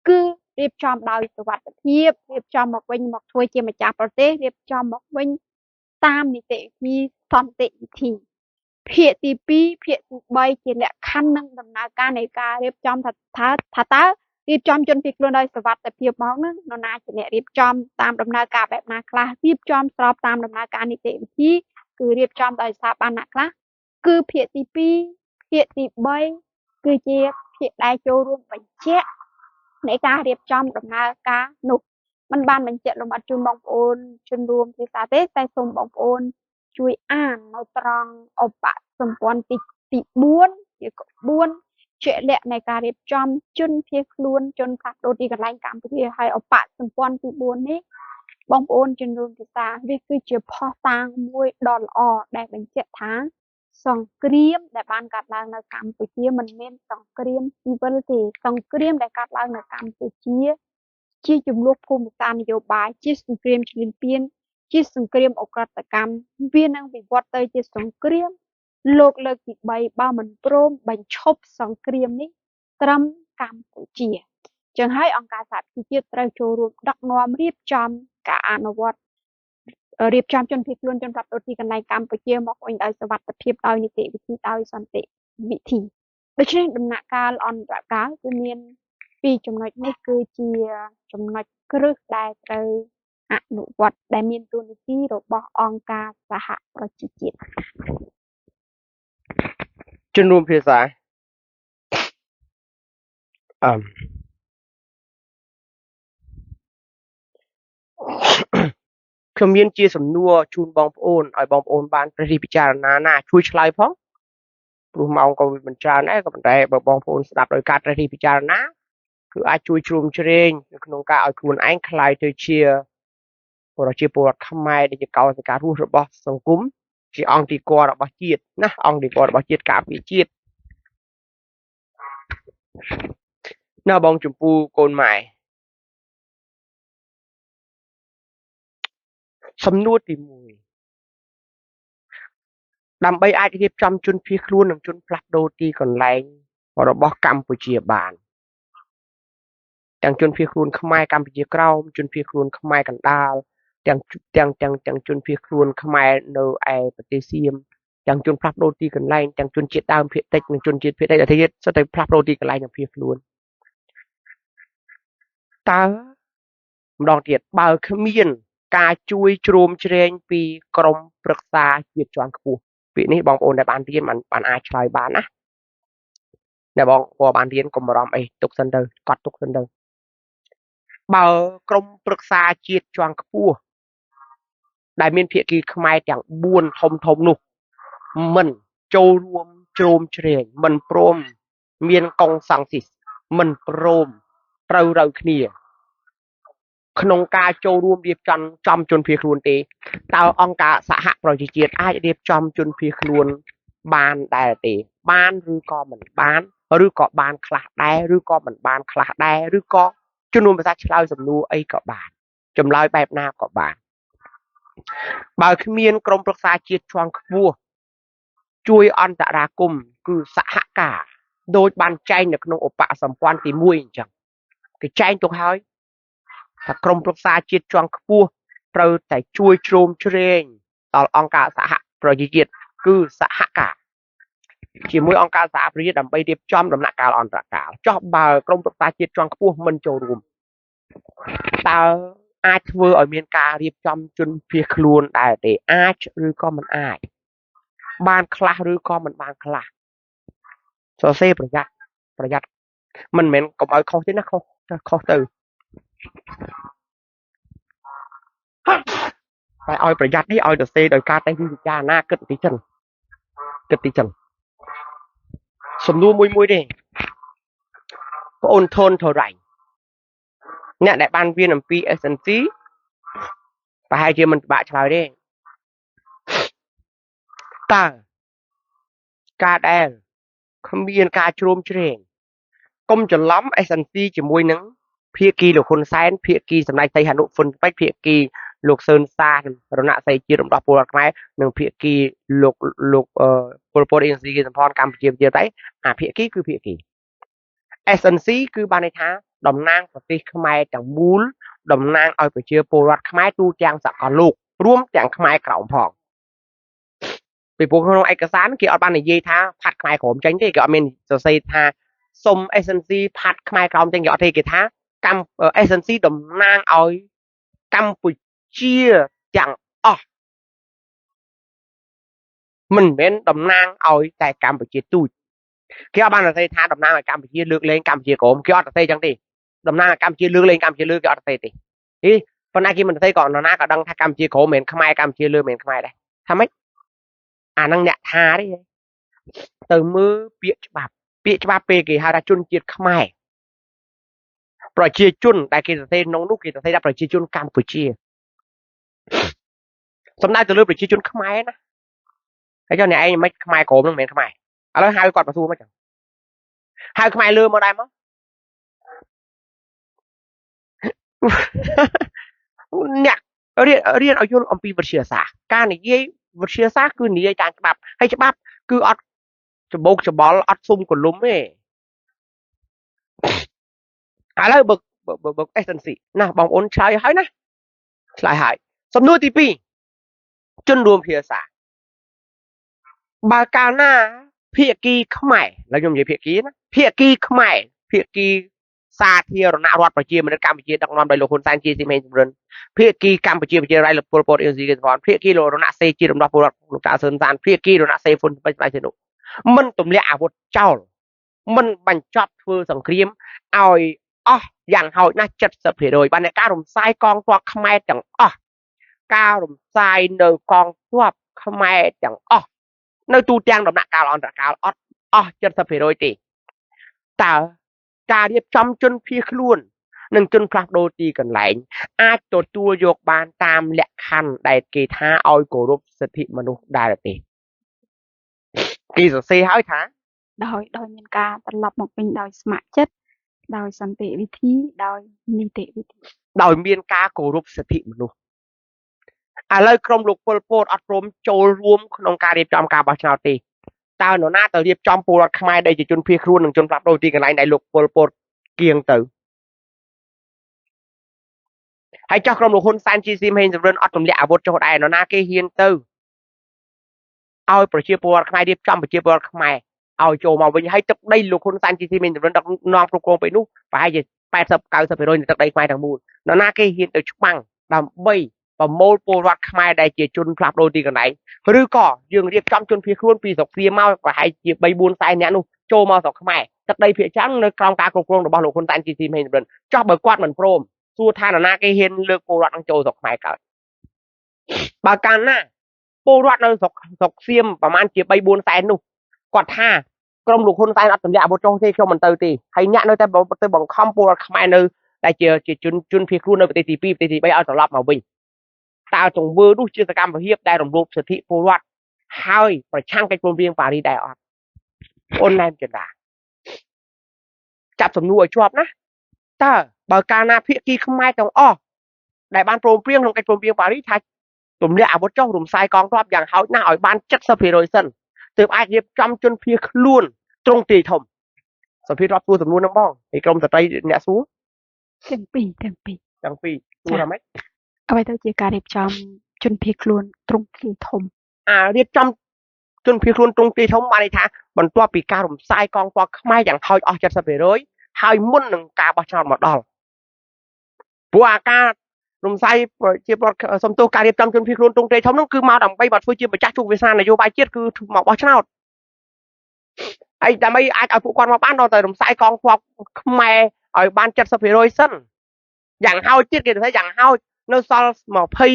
គឺរៀបចំដោយសុវត្ថិភាពរៀបចំមកវិញមកធ្វើជាម្ចាស់ប្រទេសរៀបចំមកវិញតាមនីតិវិធីសន្តិវិធីភាគទី2ភាគទី3ជាលក្ខខណ្ឌនិងដំណើរការនៃការរៀបចំថាតើរៀបចំជនភៀសខ្លួនដោយសុវត្ថិភាពមកនឹងនរណាជាអ្នករៀបចំតាមដំណើរការបែបណាខ្លះរៀបចំស្របតាមដំណើរការនីតិវិធីគឺរៀបចំដោយស្ថាប័នណាខ្លះគឺភាគទី2ភាគទី3គឺជាភាគដែលចូលរួមបញ្ជាក់នៃការរៀបចំដំណើរការនោះมันបានបញ្ជាក់លម្អិតជូនបងប្អូនជនរួមភាសាទេតែសូមបងប្អូនជួយអាននៅត្រង់អបសម្ព័ន្ធទី4ជាក្បួនជាក់លាក់នៃការរៀបចំជនភៀសខ្លួនជនផ្លាស់ប្ដូរទីកន្លែងកម្ពុជាហើយអបសម្ព័ន្ធទី4នេះបងប្អូនជនរួមភាសាវាគឺជាផុសតាងមួយដ៏ល្អដែលបញ្ជាក់ថាសង្គ្រាមដែលបានកើតឡើងនៅកម្ពុជាមិនមែនសង្គ្រាមស៊ីវិលទេសង្គ្រាមដែលកើតឡើងនៅកម្ពុជាជាចំនួនភូមិសាស្ត្រនយោបាយជាសង្គ្រាមឈ្លានពានជាសង្គ្រាមអក្រិតកម្មវានឹងវិវត្តទៅជាសង្គ្រាមលោកលើកទី3បើមិនព្រមបញ្ឈប់សង្គ្រាមនេះត្រឹមកម្ពុជាចឹងហើយអង្គការសហប្រជាជាតិត្រូវចូលរួមដឹកនាំរៀបចំការអនុវត្តរៀបចំជនភៀសខ្លួនជនផ្លាស់ប្ដូរទីកន្លែងកម្ពុជាមកវិញដោយសុវត្ថិភាពដោយនីតិវិធីដោយសន្តិវិធីដូច្នេះដំណាក់កាលអន្តរកាលគឺមាន2ចំណុចនេះគឺជាចំណុចគ្រឹះដែលត្រូវអនុវត្តដែលមានតួនាទីរបស់អង្គការសហប្រជាជាតិជនរួមភាសាខ្ញុំមានជាសំណួរជូនបងប្អូនឲ្យបងប្អូនបានព្រះរាជពិចារណាណាជួយឆ្លើយផងព្រោះម៉ោងក៏មិនច្រើនដែរក៏ប៉ុន្តែបើបងប្អូនស្ដាប់ដោយការព្រះរាជពិចារណាគឺអាចជួយជ្រោមជ្រែងនៅក្នុងការឲ្យខ្លួនឯងក្លាយទៅជាប្រជាពលរដ្ឋខ្មែរដែលជាកោសិការរស់របស់សង្គមជាអង្គទីគារបស់ជាតិណាអង្គទីគារបស់ជាតិការពារជាតិណាបងចម្ពូកូនម៉ែសំណួរទី1ដើម្បីអាចរៀបចំជនភៀសខ្លួននិងជនផ្លាស់ប្ដូរទីកន្លែងរបស់កម្ពុជាបានទាំងជនភៀសខ្លួនខ្មែរកម្ពុជាក្រោមជនភៀសខ្លួនខ្មែរកណ្ដាលទាំងជនភៀសខ្លួនខ្មែរនៅឯប្រទេសសៀមទាំងជនផ្លាស់ប្ដូរទីកន្លែងទាំងជនជាតិដើមភាគតិចនិងជនជាតិភាគតិចទៀតសុទ្ធតែផ្លាស់ប្ដូរទីកន្លែងនិងភៀសខ្លួនតើម្ដងទៀតបើគ្មានការជួយជ្រោមជ្រែងពីក្រមប្រឹក្សាជាតិជាន់ខ្ពស់ពាក្យនេះបងប្អូនដែលបានរៀនបានអាចឆ្លើយបានណាតែបងប្អូនបានរៀនកុំបារម្ភអីទុកសិនទៅកត់ទុកសិនទៅបើក្រមប្រឹក្សាជាតិជាន់ខ្ពស់ដែលមានភាគីខ្មែរទាំង4ធំនោះមិនចូលរួមជ្រោមជ្រែងមិនព្រមមានកុងសង្ស៊ីសមិនព្រមត្រូវរើគ្នាក្នុងការចូលរួមរៀបចំជនភៀសខ្លួនទេតើអង្គការសហប្រជាជាតិអាចរៀបចំជនភៀសខ្លួនបានដែរទេបានឬក៏មិនបានឬក៏បានខ្លះដែរឬក៏មិនបានខ្លះដែរឬក៏ជំនុំភាសាឆ្លើយសំណួរអីក៏បានចម្លើយបែបណាក៏បានបើគ្មានក្រមប្រឹក្សាជាតិជាន់ខ្ពស់ជួយអន្តរាគមន៍គឺសហការដូចបានចែងនៅក្នុងឧបសម្ព័ន្ធទី1អញ្ចឹងគេចែងទុកហើយថាក្រមប្រឹក្សាជាតិជាន់ខ្ពស់ត្រូវតែជួយជ្រោមជ្រែងដល់អង្គការសហ ប្រជាជាតិគឺសហការជាមួយអង្គការសហប្រជាជាតិដើម្បីរៀបចំដំណាក់កាលអន្តរកាលចោះបើក្រមប្រឹក្សាជាតិជាន់ខ្ពស់មិនចូលរួមតើអាចធ្វើឲ្យមានការរៀបចំជនភៀសខ្លួនដែរទេអាចឬក៏មិនអាចបានខ្លះឬក៏មិនបានខ្លះសរសេរប្រយ័ត្នមិនមែនកុំឲ្យខុសទេណាខុសទៅតែឲ្យប្រយ័ត្ននេះឲ្យសរសេរដោយការតេស្តវិចារណាគិតទីចឹងសំណួរមួយទេបងអូនធនធរ៉ៃអ្នកដែលបានរៀនអំពី SNC ប្រហែលជាមិនពិបាកឆ្លើយទេតើការដែលគ្មានការជ្រោមជ្រែងកុំច្រឡំ SNC ជាមួយនឹងភាគីលោកហ៊ុនសែនភាគីសម្ដេចសីហនុហ្វុនពេជ្រភាគីលោកសឿនសានរណសីជារំដោះពលរដ្ឋខ្មែរនិងភាគីលោកពលពតអ៊ីនស៊ីសម្ផនកម្ពុជាជាតែអាភាគីគឺភាគី SNC គឺបានន័យថាតំណាងប្រទេសខ្មែរទាំងមូលតំណាងឲ្យប្រជាពលរដ្ឋខ្មែរទូទាំងសកលលោករួមទាំងខ្មែរក្រោមផងពីព្រោះក្នុងឯកសារគេអត់បាននិយាយថាផាត់ខ្មែរក្រោមចេញទេគេអត់មានសរសេរថាសុំ SNC ផាត់ខ្មែរក្រោមចេញគេអត់ទេគេថាSNC តំណាងឲ្យកម្ពុជាទាំងអស់មិនមែនតំណាងឲ្យតែកម្ពុជាទូចគេអត់បានសរសេរថាតំណាងឲ្យកម្ពុជាលើកលែងកម្ពុជាក្រោមគេអត់សរសេរចឹងទេតំណាងឲ្យកម្ពុជាលើកលែងកម្ពុជាលើគេអត់សរសេរទេប៉ុន្តែគេមិនសរសេរក៏នរណាក៏ដឹងថាកម្ពុជាក្រោមមិនមែនខ្មែរកម្ពុជាលើមិនមែនខ្មែរដែរថាម៉េចអានឹងអ្នកថាទេទៅមើលពាក្យច្បាប់ពេលគេហៅថាជនជាតិខ្មែរប្រជាជនដែលគេសរសេរក្នុងនោះគេសរសេរថាប្រជាជនកម្ពុជាសំដៅទៅលើប្រជាជនខ្មែរណាហើយចុះអ្នកឯងមិនខ្មែរក្រមនឹងមិនមែនខ្មែរឥឡូវហៅគាត់មកសួរមកចឹងហៅខ្មែរលើមកដែរមកអ្នករៀនឲ្យយល់អំពីវិទ្យាសាស្ត្រការនិយាយវិទ្យាសាស្ត្រគឺនិយាយតាមច្បាប់ហើយច្បាប់គឺអត់ច្បោកច្បល់អត់សុំកលុំទេឥឡូវបើ SNC ណាបងប្អូនឆ្លើយហើយណាឆ្លើយហើយសំណួរទី2ជនរួមភាសាបើកាលណាភាគីខ្មែរឡើយខ្ញុំនិយាយភាគីណាភាគីខ្មែរភាគីសាធារណរដ្ឋប្រជាមានិតកម្ពុជាដឹកនាំដោយលោកហ៊ុនសែនជាទីមេជំរិនភាគីកម្ពុជាប្រជារាយលោកពលពតអ៊ីនស៊ីគេផងភាគីលោករណសេជារំដោះពលរដ្ឋលោកតាសឿនសានភាគីរណសេហ្វុនពេជ្រស្បែកជនុមិនទម្លាក់អាវុធចោលមិនបញ្ចប់ធ្វើសង្គ្រាមឲ្យអស់យ៉ាងហោចណាស់ 70% បានតែការរំសាយកងទ័ពខ្មែរទាំងអស់ការរំសាយនៅកងទ័ពខ្មែរទាំងអស់នៅទូទាំងដំណាក់កាលអន្តរកាលអត់អស់ 70% ទេតើការរៀបចំជនភៀសខ្លួននិងជនផ្លាស់ប្ដូរទីកន្លែងអាចទទួលយកបានតាមលក្ខខណ្ឌដែលគេថាឲ្យគោរពសិទ្ធិមនុស្សដែរទេគេសរសេរឲ្យថាដោយមានការត្រឡប់មកវិញដោយស្ម័គ្រចិត្តដោយសន្តិវិធីដោយនីតិវិធីដោយមានការគោរពសិទ្ធិមនុស្សឥឡូវក្រុមលោកពលពតអត់ព្រមចូលរួមក្នុងការរៀបចំការបោះឆ្នោតទេតើនរណាទៅរៀបចំពលរដ្ឋខ្មែរដែលជាជនភៀសខ្លួននិងជនផ្លាស់ប្ដូរទីកន្លែងដែលលោកពលពតគៀងទៅហើយចោះក្រុមលោកហ៊ុនសែនជាស៊ីមហេងសំរិនអត់ទម្លាក់អាវុធចុះដែរនរណាគេហ៊ានទៅឲ្យប្រជាពលរដ្ឋខ្មែររៀបចំប្រជាពលរដ្ឋខ្មែរឲ្យចូលមកវិញហើយទឹកដីលោកហ៊ុនសែនជាស៊ីមហេងសំរិនដឹកនាំគ្រប់គ្រងពេលនោះប្រហែលជា 80-90% នៃទឹកដីខ្មែរទាំងមូលនរណាគេហ៊ានទៅច្បាំងដើម្បីប្រមូលពលរដ្ឋខ្មែរដែលជាជនផ្លាស់ប្ដូរទីកន្លែងឬក៏យើងរៀបចំជនភៀសខ្លួនពីស្រុកព្រាមកប្រហែលជា 3-4 សែនអ្នកនោះចូលមកស្រុកខ្មែរទឹកដីភាគច្រើននៅក្រោមការគ្រប់គ្រងរបស់លោកហ៊ុនសែនជាទីមេជំរិនចោះបើគាត់មិនព្រមសួរថានរណាគេហ៊ានលើកពលរដ្ឋនឹងចូលស្រុកខ្មែរកើតបើកាលណាពលរដ្ឋនៅស្រុកសៀមប្រហែលជា 3-4 សែននោះគាត់ថាក្រុមលោកហ៊ុនសែនអត់ទម្លាក់អាវុធចុះទេខ្ញុំមិនទៅទេហើយអ្នកនៅតែទៅបង្ខំពលរដ្ឋខ្មែរនៅតែជាជនភៀសខ្លួននៅប្រទេសទី2ប្រទេសទី3ឲ្យត្រឡប់មកវិញតើទង្វើនោះជាសកម្មភាពដែលរំលោភសិទ្ធិពលរដ្ឋហើយប្រឆាំងកិច្ចព្រមព្រៀងប៉ារីសដែរអត់អូនណែមចិន្តាចាប់សំណួរឲ្យជាប់ណាតើបើកាលណាភាគីខ្មែរទាំងអស់ដែលបានព្រមព្រៀងក្នុងកិច្ចព្រមព្រៀងប៉ារីសថាទម្លាក់អាវុធចុះរំសាយកងទ័ពយ៉ាងហោចណាស់ឲ្យបាន 70% សិនទើបអាចរៀបចំជនភៀសខ្លួនត្រង់ទីធំសុភិតរាប់សួរសំណួរហ្នឹងបងឯក្រុមស្ត្រីអ្នកសួរទាំងពីរសួរថាម៉េចអ្វីទៅជាការរៀបចំជនភៀសខ្លួនត្រង់ទីធំ រៀបចំជនភៀសខ្លួនទ្រង់ទ្រាយធំបានន័យថាបន្ទាប់ពីការរំសាយកងទ័ពខ្មែរយ៉ាងហោចអស់ 70% ហើយមុននឹងការបោះឆ្នោតមកដល់ព្រោះការរំសាយប្រជាពលរដ្ឋសំទោសការរៀបចំជនភៀសខ្លួនទ្រង់ទ្រាយធំនោះគឺមកដើម្បីធ្វើជាម្ចាស់ជោគវាសនានយោបាយជាតិគឺមកបោះឆ្នោតហើយដើម្បីអាចឲ្យពួកគាត់មកបានដល់តែរំសាយកងទ័ពខ្មែរឲ្យបាន 70% សិនយ៉ាងហោចទៀតគេថាយ៉ាងហោចនៅសល់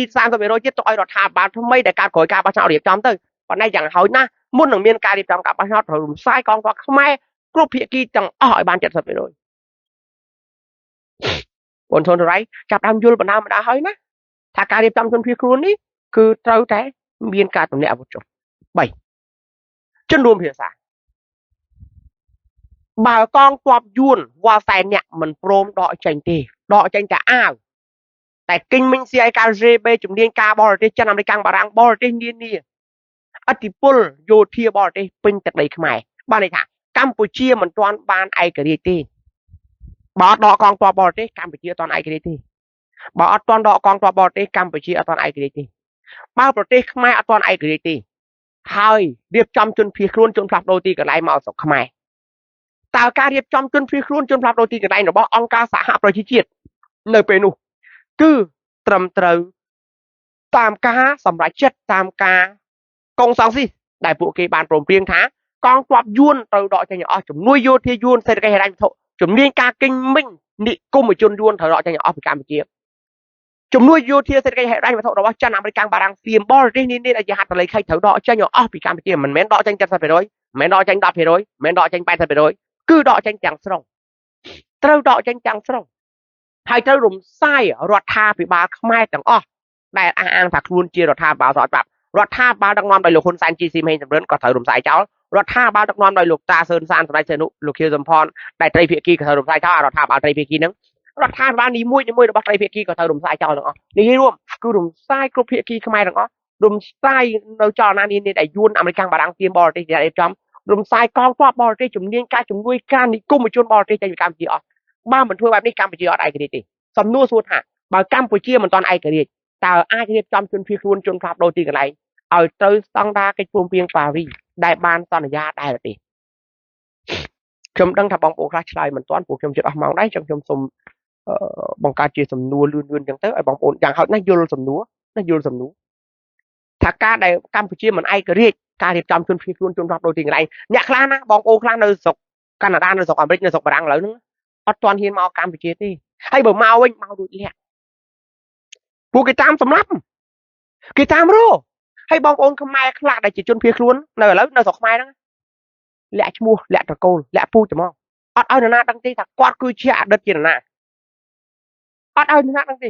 20-30% ទៀតទុកឲ្យរដ្ឋាភិបាលថ្មីដែលកើតក្រោយការបោះឆ្នោតរៀបចំទៅប៉ុន្តែយ៉ាងហោចណាស់មុននឹងមានការរៀបចំការបោះឆ្នោតត្រូវរំសាយកងទ័ពខ្មែរគ្រប់ភាគីទាំងអស់ឲ្យបាន 70%បងសូនរ៉ៃចាប់ដើមយល់បណ្ដាហើយណាថាការរៀបចំជនភៀសខ្លួននេះគឺត្រូវតែមានការទម្លាក់អាវុធចុះ3ជនរួមភាសាបើកងទ័ពយួនវ៉ាសែនអ្នកមិនព្រមដកចេញទេដកចេញតែអាវតែគិញមិញ CIKGB ជំនាញការបរទេសចិនអាមេរិកបារាំងបរទេសនានាអធិពលយោធាបរទេសពេញទឹកដីខ្មែរបានន័យថាកម្ពុជាមិនទាន់បានឯករាជ្យទេបើអត់ដកកងទ័ពបរទេសកម្ពុជាអត់ទាន់ឯករាជ្យទេបើអត់ទាន់ដកកងទ័ពបរទេសកម្ពុជាអត់ទាន់ឯករាជ្យទេបើប្រទេសខ្មែរអត់ទាន់ឯករាជ្យទេហើយរៀបចំជនភៀសខ្លួនជនផ្លាស់ប្ដូរទីកន្លែងមកស្រុកខ្មែរតើការរៀបចំជនភៀសខ្លួនជនផ្លាស់ប្ដូរទីកន្លែងរបស់អង្គការសហប្រជាជាតិនៅពេលនោះគឺត្រឹមត្រូវតាមការសម្រេចចិត្តតាមការកុងសង្ស៊ីដែលពួកគេបានព្រមព្រៀងថាកងទ័ពយួនត្រូវដកចេញអស់ជំនួយយោធាយួនសេដ្ឋកិច្ចហិរញ្ញវត្ថុជំនាញការគិញមិញនិគមជនយួនត្រូវដកចេញអស់ពីកម្ពុជាជំនួយយោធាសេដ្ឋកិច្ចហិរញ្ញវត្ថុរបស់ចិនអាមេរិកបារាំងសៀមបរទេសនានាដែលជាហត្ថលេខីត្រូវដកចេញអស់ពីកម្ពុជាមិនមែនដកចេញ 70% មិនមែនដកចេញ 10% មិនមែនដកចេញ 80% គឺដកចេញទាំងស្រុងត្រូវដកចេញទាំងស្រុងហើយត្រូវរំសាយរដ្ឋាភិបាលខ្មែរទាំងអស់ដែលអះអាងថាខ្លួនជារដ្ឋាភិបាលស្របច្បាប់រដ្ឋាភិបាលដឹកនាំដោយលោកហ៊ុនសែនជីស៊ីមហេងសំរិនក៏ត្រូវរំសាយចោលរដ្ឋាភិបាលដឹកនាំដោយលោកតាសឿនសានសម្ដេចសីហនុលោកខៀវសំផនដែលត្រីភាគីក៏ត្រូវរំសាយចោលរដ្ឋាភិបាលត្រីភាគីហ្នឹងរដ្ឋាភិបាលនីមួយរបស់ត្រីភាគីក៏ត្រូវរំសាយចោលទាំងអស់និយាយរួមគឺរំសាយគ្រប់ភាគីខ្មែរទាំងអស់រំសាយនៅចលនានានាដែលយួនអាមេរិកបារាំងទៀមបរទេសដែលរៀបចំរំសាយកងទ័ពបរទេសជំនាញការជំនួយការនិគមជនបរទេសចេញពីកម្ពុជាអស់បើមិនធ្វើបែបនេះកម្ពុជាអត់ឯករាជ្យទេសំណួរសួរថាបើកម្ពុជាមិនទាន់ឯករាជ្យតើអាចរៀបចំជនភៀសខ្លួនជនផ្លាស់ប្ដូរទីកន្លែងឲ្យត្រូវស្តង់ដារកិច្ចព្រមព្រៀងប៉ារីសដែលបានសន្យាដែរទេខ្ញុំដឹងថាបងប្អូនខ្លះឆ្លើយមិនទាន់ព្រោះខ្ញុំជិតអស់ម៉ោងដែរចឹងខ្ញុំសូមបង្កើតជាសំណួរលឿនចឹងទៅឲ្យបងប្អូនយ៉ាងហោចណាស់យល់សំណួរថាការដែលកម្ពុជាមិនឯករាជ្យការរៀបចំជនភៀសខ្លួនជនផ្លាស់ប្ដូរទីកន្លែងអ្នកខ្លះណាបងប្អូនខ្លះនៅស្រុកកាណាដានៅស្រុកអាមេរិកនៅស្រុកបារាំងឥឡូវហ្នឹងអត់ទាន់ហ៊ានមកកម្ពុជាទេហើយបើមកវិញមករួចលាក់ពួកគេតាមសម្លាប់គេតាមរកហើយបងប្អូនខ្មែរខ្លះដែលជាជនភៀសខ្លួននៅឥឡូវនៅស្រុកខ្មែរហ្នឹងលាក់ឈ្មោះលាក់ត្រកូលលាក់ពូជហ្មងអត់ឲ្យនរណាដឹងទេថាគាត់គឺជាអតីតជានរណាអត់ឲ្យនរណាដឹងទេ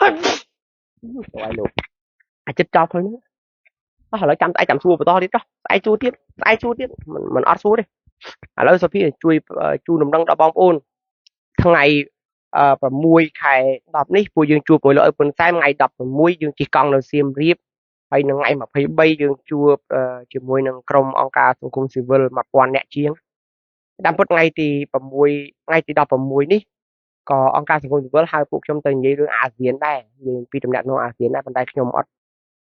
ហើយទៅឲ្យលោកអាចចិត្តចោលខ្លួននេះឥឡូវចាំស្អែកចាំសួរបន្តទៀតចុះស្អែកសួរទៀតមិនអត់សួរទេឥឡូវសុភាជួយជូនដំណឹងដល់បងប្អូនថ្ងៃ6 ខែ 10នេះពួកយើងជួបមួយលោកឪពុនសែមថ្ងៃ16យើងជិះកង់នៅសៀមរាបហើយនៅថ្ងៃ23យើងជួបជាមួយនឹងក្រុមអង្គការសង្គមស៊ីវិល 1000 នាក់ជាងតាមពិតថ្ងៃទី16នេះក៏អង្គការសង្គមស៊ីវិលហៅពួកខ្ញុំទៅនិយាយរឿងអាស៊ានដែរនិយាយពីតំណែងអាស៊ានដែរប៉ុន្តែខ្ញុំអត់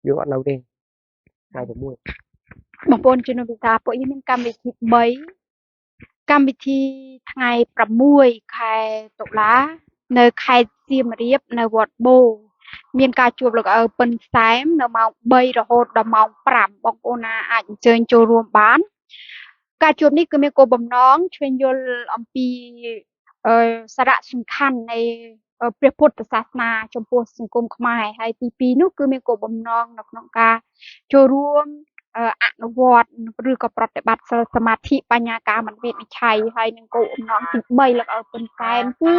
យើងអត់នៅទេថ្ងៃ6បងប្អូនជនវិសាពួកយើងមានកម្មវិធី3កម្មវិធីថ្ងៃ6 ខែតុលានៅខេត្តសៀមរាបនៅវត្តបូមានការជួបលោកឪប៉ិនសែមនៅម៉ោង3រហូតដល់ម៉ោង5បងប្អូនណាអាចអញ្ជើញចូលរួមបានការជួបនេះគឺមានគោលបំណងឈ្វេងយល់អំពីសារៈសំខាន់នៃព្រះពុទ្ធសាសនាចំពោះសង្គមខ្មែរហើយទី2នោះគឺមានគោលបំណងនៅក្នុងការចូលរួមអនុវត្តឬក៏ប្រតិបត្តិសិលសមាធិបញ្ញាការមិនវិនិច្ឆ័យហើយនឹងគោលបំណងទី3លោកឪពុនសែនគឺ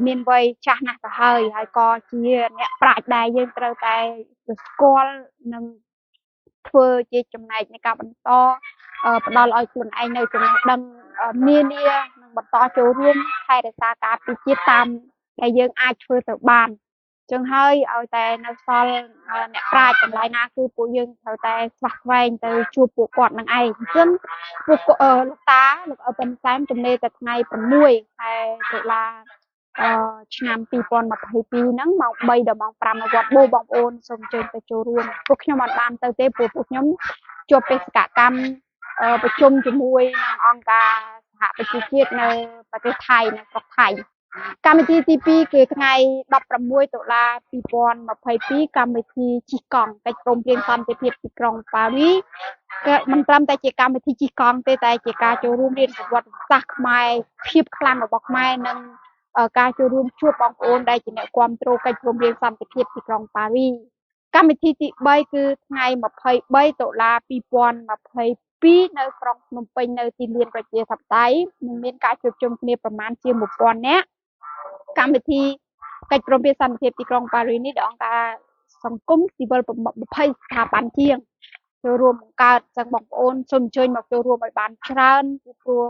មានវ័យចាស់ណាស់ទៅហើយក៏ជាអ្នកប្រាជ្ញដែរយើងត្រូវតែស្គាល់និងធ្វើជាចំណែកនៃការបន្តផ្ដល់ឲ្យខ្លួនឯងនៅចំណេះដឹងនានានិងបន្តចូលរួមថែរក្សាការពារជាតិតាមដែលយើងអាចធ្វើទៅបានចឹងហើយឲ្យតែនៅសល់អ្នកប្រាជ្ញទាំងឡាយណាគឺពួកយើងត្រូវតែស្វាស្វែងទៅជួបពួកគាត់នឹងឯងអញ្ចឹងពួកលោកតាលោកឪពុនសែមទំនេរតែថ្ងៃ6 ខែតុលា ឆ្នាំ2022ហ្នឹងម៉ោង3ដល់ម៉ោង5នៅវត្តបូបងប្អូនសូមអញ្ជើញទៅចូលរួមពួកខ្ញុំអត់បានទៅទេព្រោះពួកខ្ញុំជាប់បេសកកម្មប្រជុំជាមួយនឹងអង្គការសហប្រជាជាតិនៅប្រទេសថៃនៅស្រុកថៃកម្មវិធីទី2គឺថ្ងៃ16ដុល្លារ2022កម្មវិធីជិះកង់កិច្ចព្រមព្រៀងសន្តិភាពទីក្រុងប៉ារីសក៏មិនត្រឹមតែជាកម្មវិធីជិះកង់ទេតែជាការចូលរួមរៀនប្រវត្តិសាស្ត្រខ្មែរភាពខ្លាំងរបស់ខ្មែរនិងការចូលរួមជួបបងប្អូនដែលជាអ្នកគ្រប់គ្រងកិច្ចព្រមព្រៀងសន្តិភាពទីក្រុងប៉ារីសកម្មវិធីទី3គឺថ្ងៃ23ដុល្លារ2022នៅក្រុងភ្នំពេញនៅទីលានប្រជាធិបតេយ្យមានការជួបជុំគ្នាប្រមាណជា1000នាក់កម្មវិធីកិច្ចព្រមព្រៀងសន្តិភាពទីក្រុងប៉ារីសនេះដោយអង្គការសង្គមស៊ីវិល20ស្ថាប័នជាងចូលរួមបង្កើតចឹងបងប្អូនសូមអញ្ជើញមកចូលរួមឲ្យបានច្រើនព្រោះ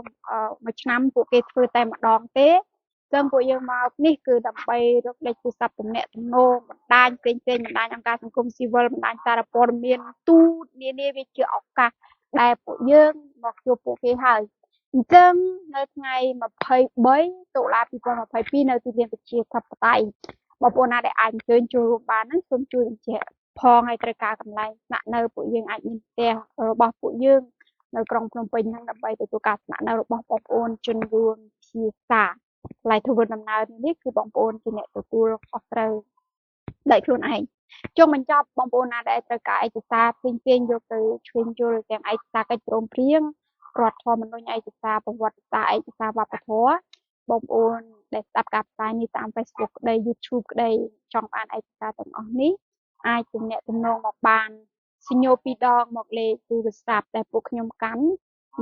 មួយឆ្នាំពួកគេធ្វើតែម្ដងទេចឹងពួកយើងមកនេះគឺដើម្បីរកលេខទូរស័ព្ទទំនាក់ទំនងបណ្ដាញផ្សេងៗបណ្ដាញអង្គការសង្គមស៊ីវិលបណ្ដាញសារព័ត៌មានទូតនានាវាជាឱកាសដែលពួកយើងមកជួបពួកគេហើយអញ្ចឹងនៅថ្ងៃ23ដុល្លារ2022នៅទីលានប្រជាធិបតេយ្យបងប្អូនណាដែលអាចអញ្ជើញចូលរួមបានហ្នឹងសូមជួយបញ្ជាក់ផងឲ្យត្រូវការកន្លែងស្នាក់នៅពួកយើងអាចមានផ្ទះរបស់ពួកយើងនៅក្រុងភ្នំពេញហ្នឹងដើម្បីទទួលការស្នាក់នៅរបស់បងប្អូនជនរួមភាសាថ្លៃធ្វើដំណើរនេះគឺបងប្អូនជាអ្នកទទួលខុសត្រូវដោយខ្លួនឯងចុងបញ្ចប់បងប្អូនណាដែលត្រូវការឯកសារផ្សេងៗយកទៅឆ្វេងយល់ទាំងឯកសារកិច្ចព្រមព្រៀងរដ្ឋធម្មនុញ្ញឯកសារប្រវត្តិសាស្ត្រឯកសារវប្បធម៌បងប្អូនដែលស្ដាប់ការផ្សាយនេះតាម Facebook ក្តី YouTube ក្តីចង់បានឯកសារទាំងអស់នេះអាចទំនាក់ទំនងមកបានសញ្ញោ2ដងមកលេខទូរស័ព្ទដែលពួកខ្ញុំកាន់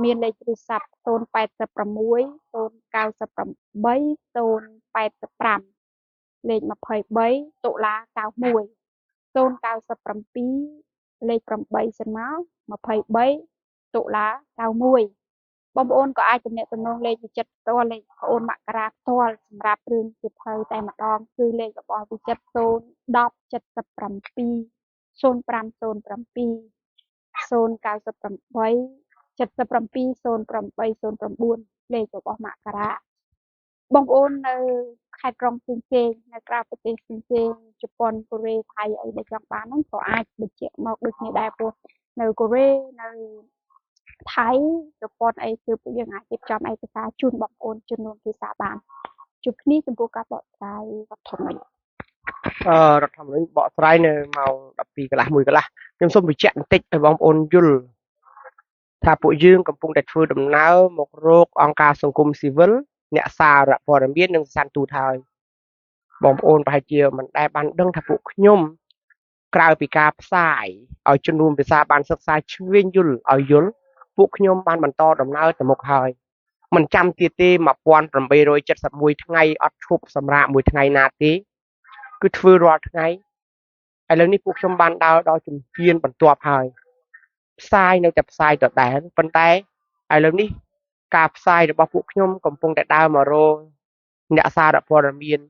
មានលេខទូរស័ព្ទ086 098 085លេខ23ដុល្លារ91 097លេខ8សិនមក23ដុល្លារ91បងប្អូនក៏អាចទំនាក់ទំនងលេខវិចិត្រផ្ទាល់លេខប្អូនមករាផ្ទាល់សម្រាប់រឿងសៀវភៅតែម្ដងគឺលេខរបស់វិចិត្រ01077 0507 098 770809លេខរបស់មករាបងប្អូននៅខេត្តក្រុងផ្សេងៗនៅក្រៅប្រទេសផ្សេងៗជប៉ុនកូរ៉េថៃអីដែលចង់បានហ្នឹងក៏អាចបញ្ជាក់មកដូចគ្នាដែរព្រោះនៅកូរ៉េនៅថៃជប៉ុនអីគឺពួកយើងអាចរៀបចំឯកសារជូនបងប្អូនជំនួសភាសាបានជួបគ្នាចំពោះការបកស្រាយរដ្ឋធម្មនុញ្ញរដ្ឋធម្មនុញ្ញបកស្រាយនៅម៉ោង12កន្លះ1កន្លះខ្ញុំសូមបញ្ជាក់បន្តិចឲ្យបងប្អូនយល់ថាពួកយើងកំពុងតែធ្វើដំណើរមករកអង្គការសង្គមស៊ីវិលអ្នកសារព័ត៌មាននិងសន្ទូតហើយបងប្អូនប្រហែលជាមិនដែលបានដឹងថាពួកខ្ញុំក្រៅពីការផ្សាយឲ្យជនរួមភាសាបានសិក្សាឆ្វេងយល់ឲ្យយល់ពួកខ្ញុំបានបន្តដំណើរទៅមុខហើយមិនចាំទៀតទេ1871ថ្ងៃអត់ឈប់សម្រាកមួយថ្ងៃណាទេគឺធ្វើរាល់ថ្ងៃឥឡូវនេះពួកខ្ញុំបានដើរដល់ជំហានបន្ទាប់ហើយផ្សាយនៅតែផ្សាយដដែលប៉ុន្តែឥឡូវនេះការផ្សាយរបស់ពួកខ្ញុំកំពុងតែដើរមករកអ្នកសារព័ត៌មាន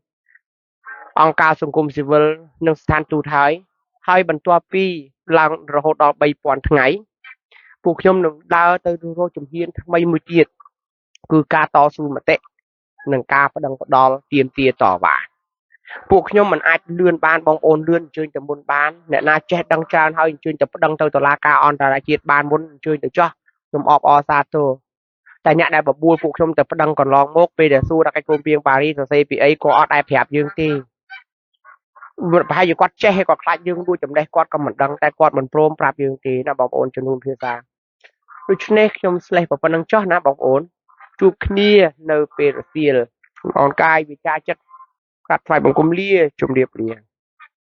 អង្គការសង្គមស៊ីវិលនិងស្ថានទូតហើយបន្ទាប់ពីឡើងរហូតដល់3000ថ្ងៃពួកខ្ញុំនឹងដើរទៅរកជំហានថ្មីមួយទៀតគឺការតស៊ូមតិនិងការប្តឹងផ្តល់ទាមទារតវ៉ាពួកខ្ញុំមិនអាចលឿនបានបងប្អូនលឿនអញ្ជើញទៅមុនបានអ្នកណាចេះដឹងច្រើនហើយអញ្ជើញទៅប្តឹងទៅតុលាការអន្តរជាតិបានមុនអញ្ជើញទៅចោះខ្ញុំអបអរសាទរតែអ្នកដែលបបួលពួកខ្ញុំទៅប្តឹងកន្លងមកពេលដែលសួរដល់កិច្ចព្រមព្រៀងប៉ារីសសរសេរពីអីក៏អត់ដែលប្រាប់យើងទេប្រហែលជាគាត់ចេះហើយគាត់ខ្លាចយើងលួចចំណេះគាត់ក៏មិនដឹងតែគាត់មិនព្រមប្រាប់យើងទេណាបងប្អូនជំនុំភាសាដូច្នេះខ្ញុំស្លេះប៉ុណ្្នឹងចោះណាបងប្អូនជួបគ្នានៅពេលរសៀលអនកាយវិចារចិត្តក្រាបថ្វាយបង្គំលាជម្រាបលា